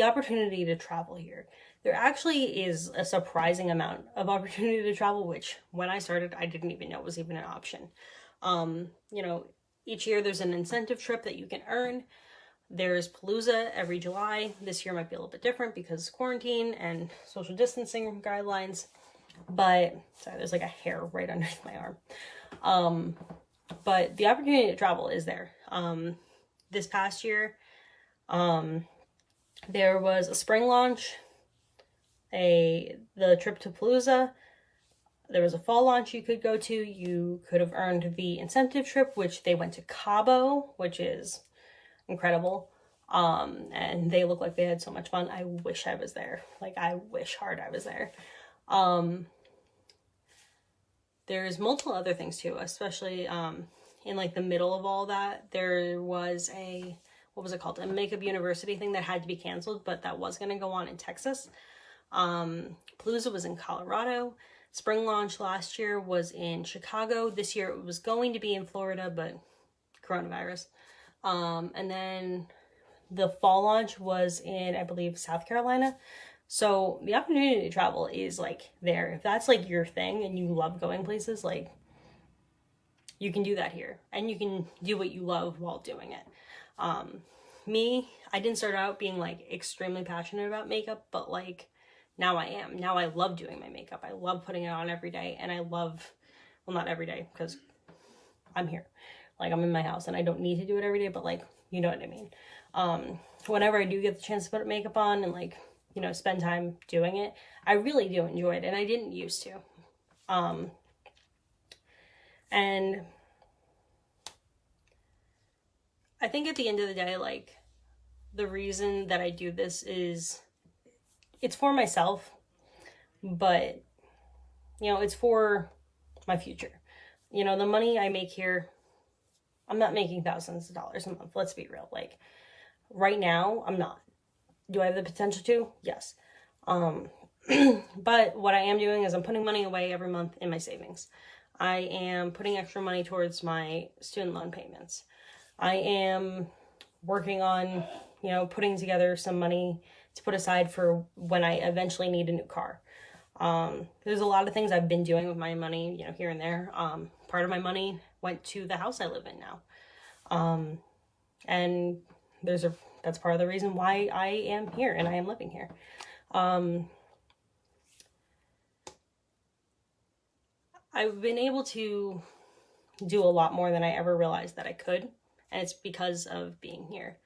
opportunity to travel here. There actually is a surprising amount of opportunity to travel, which when I started, I didn't even know was even an option. You know, each year there's an incentive trip that you can earn. There's Palooza every July. This year might be a little bit different because quarantine and social distancing guidelines. But, sorry, there's like a hair right underneath my arm. But the opportunity to travel is there. This past year, there was a spring launch, the trip to Palooza. There was a fall launch you could go to. You could have earned the incentive trip, which they went to Cabo, which is incredible. And they look like they had so much fun. I wish I was there. Like, I wish hard I was there. There's multiple other things too, especially in like the middle of all that. There was what was it called? A makeup university thing that had to be canceled, but that was going to go on in Texas. Palooza was in Colorado. Spring launch last year was in Chicago. This year it was going to be in Florida, but coronavirus. And then the fall launch was in, I believe, South Carolina. So the opportunity to travel is like there. If that's like your thing and you love going places, like, you can do that here, and you can do what you love while doing it. Me, I didn't start out being like extremely passionate about makeup, but like now I am. Now I love doing my makeup. I love putting it on every day, and I love, well, not every day because I'm here. Like, I'm in my house and I don't need to do it every day, but like, you know what I mean? Whenever I do get the chance to put makeup on and like, you know, spend time doing it, I really do enjoy it, and I didn't used to. And I think at the end of the day, like, the reason that I do this is, it's for myself, but, you know, it's for my future. You know, the money I make here, I'm not making thousands of dollars a month. Let's be real. Like, right now, I'm not. Do I have the potential to? Yes. But what I am doing is I'm putting money away every month in my savings. I am putting extra money towards my student loan payments. I am working on, putting together some money to put aside for when I eventually need a new car. There's a lot of things I've been doing with my money, here and there. Part of my money went to the house I live in now. And that's part of the reason why I am here and I am living here. I've been able to do a lot more than I ever realized that I could, and it's because of being here.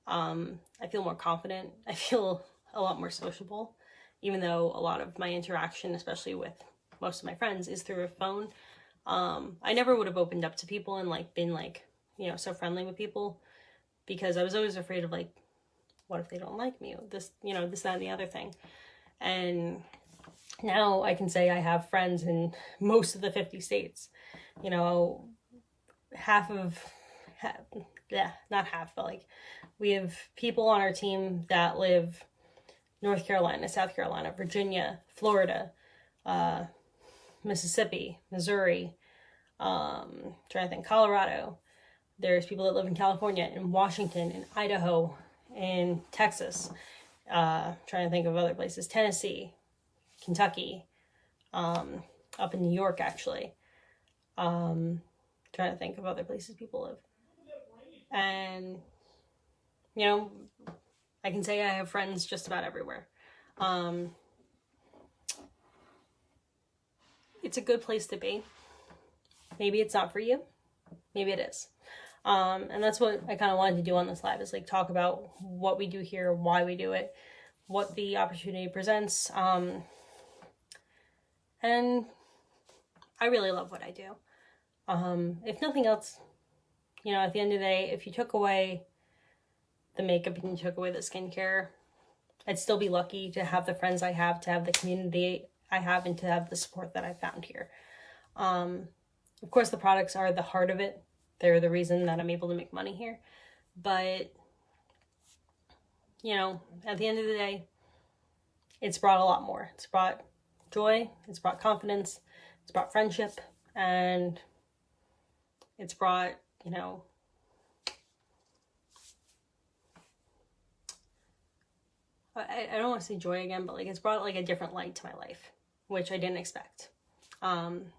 I feel more confident. I feel a lot more sociable, even though a lot of my interaction, especially with most of my friends, is through a phone. I never would have opened up to people and been so friendly with people, because I was always afraid of what if they don't like me? This, that, and the other thing. And now I can say I have friends in most of the 50 states. Not half, but we have people on our team that live North Carolina, South Carolina, Virginia, Florida, Mississippi, Missouri, trying to think, Colorado. There's people that live in California, in Washington, in Idaho, in Texas. Trying to think of other places, Tennessee, Kentucky, up in New York, actually. Trying to think of other places people live. And, I can say I have friends just about everywhere. It's a good place to be. Maybe it's not for you. Maybe it is. And that's what I kind of wanted to do on this live, is talk about what we do here, why we do it, what the opportunity presents. And I really love what I do. If nothing else, at the end of the day, if you took away the makeup and you took away the skincare, I'd still be lucky to have the friends I have, to have the community I have, and to have the support that I found here. Of course, the products are the heart of it. They're the reason that I'm able to make money here. But, at the end of the day, it's brought a lot more. It's brought joy, it's brought confidence, it's brought friendship, and it's brought, I don't want to say joy again, but it's brought a different light to my life, which I didn't expect. And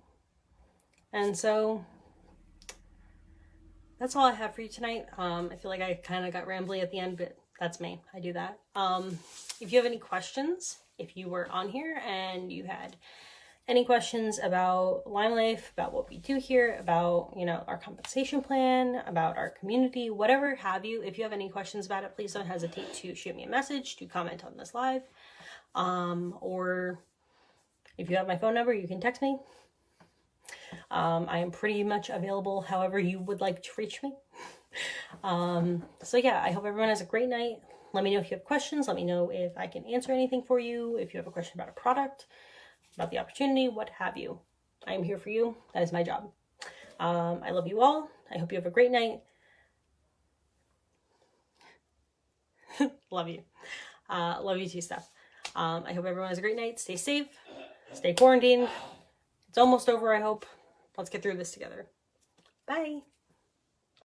so that's all I have for you tonight. I feel like I kind of got rambly at the end, but that's me. I do that. If you have any questions, if you were on here and you had any questions about Lime Life, about what we do here, about, our compensation plan, about our community, whatever have you, if you have any questions about it, please don't hesitate to shoot me a message, to comment on this live. Or if you have my phone number, you can text me. I am pretty much available however you would like to reach me. So yeah, I hope everyone has a great night. Let me know if you have questions. Let me know if I can answer anything for you. If you have a question about a product, about the opportunity, what have you. I am here for you. That is my job. I love you all. I hope you have a great night. Love you. Love you too, Steph. I hope everyone has a great night. Stay safe. Stay quarantined. It's almost over, I hope. Let's get through this together. Bye.